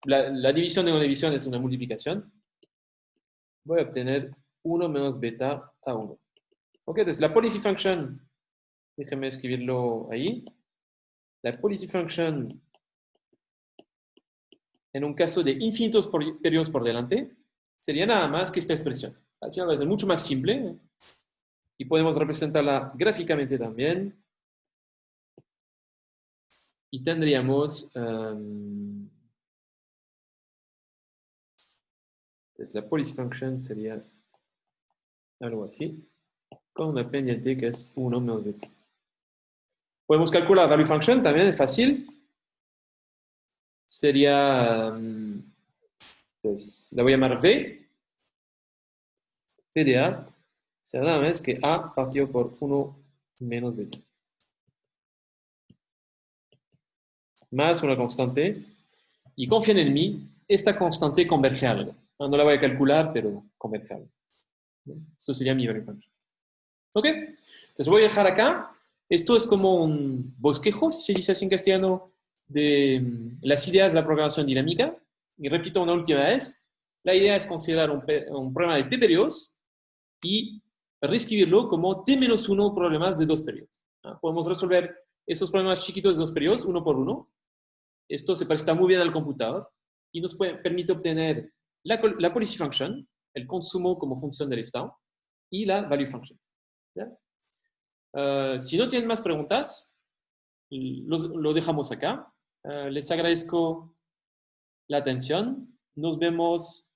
la división de una división es una multiplicación, voy a obtener 1 menos beta a 1. Ok, entonces la policy function, déjenme escribirlo ahí. La policy function en un caso de infinitos periodos por delante, sería nada más que esta expresión. Al final va a ser mucho más simple y podemos representarla gráficamente también. Y tendríamos entonces la policy function sería algo así, con una pendiente que es 1 menos bt. Podemos calcular value function, también es fácil. Sería, pues, la voy a llamar V. V de A será nada más que A partido por 1 menos bt. Más una constante. Y confíen en mí, esta constante converge a algo. No la voy a calcular, pero converge a algo. Esto sería mi value function. ¿Ok? Entonces voy a dejar acá. Esto es como un bosquejo, si se dice así en castellano, de las ideas de la programación dinámica. Y repito una última vez. La idea es considerar un problema de t periodos y reescribirlo como t-1 problemas de 2 periodos. Podemos resolver esos problemas chiquitos de 2 periodos, uno por uno. Esto se presta muy bien al computador y nos permite obtener la policy function, el consumo como función del estado, y la value function. Si no tienen más preguntas, lo dejamos acá. Les agradezco la atención. Nos vemos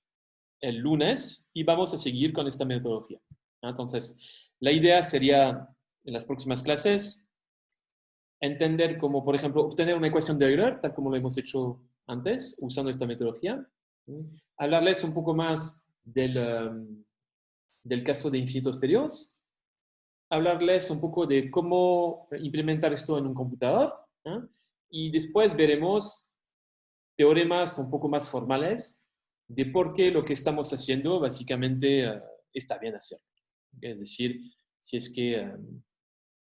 el lunes y vamos a seguir con esta metodología. Entonces, la idea sería, en las próximas clases, entender cómo, por ejemplo, obtener una ecuación de Euler, tal como lo hemos hecho antes, usando esta metodología. Hablarles un poco más del caso de infinitos periodos. Hablarles un poco de cómo implementar esto en un computador. Y después veremos teoremas un poco más formales de por qué lo que estamos haciendo básicamente está bien hacerlo. Es decir, si es que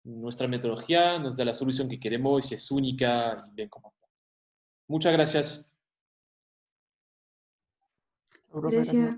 nuestra metodología nos da la solución que queremos, si es única y bien comportada. Muchas gracias. Gracias.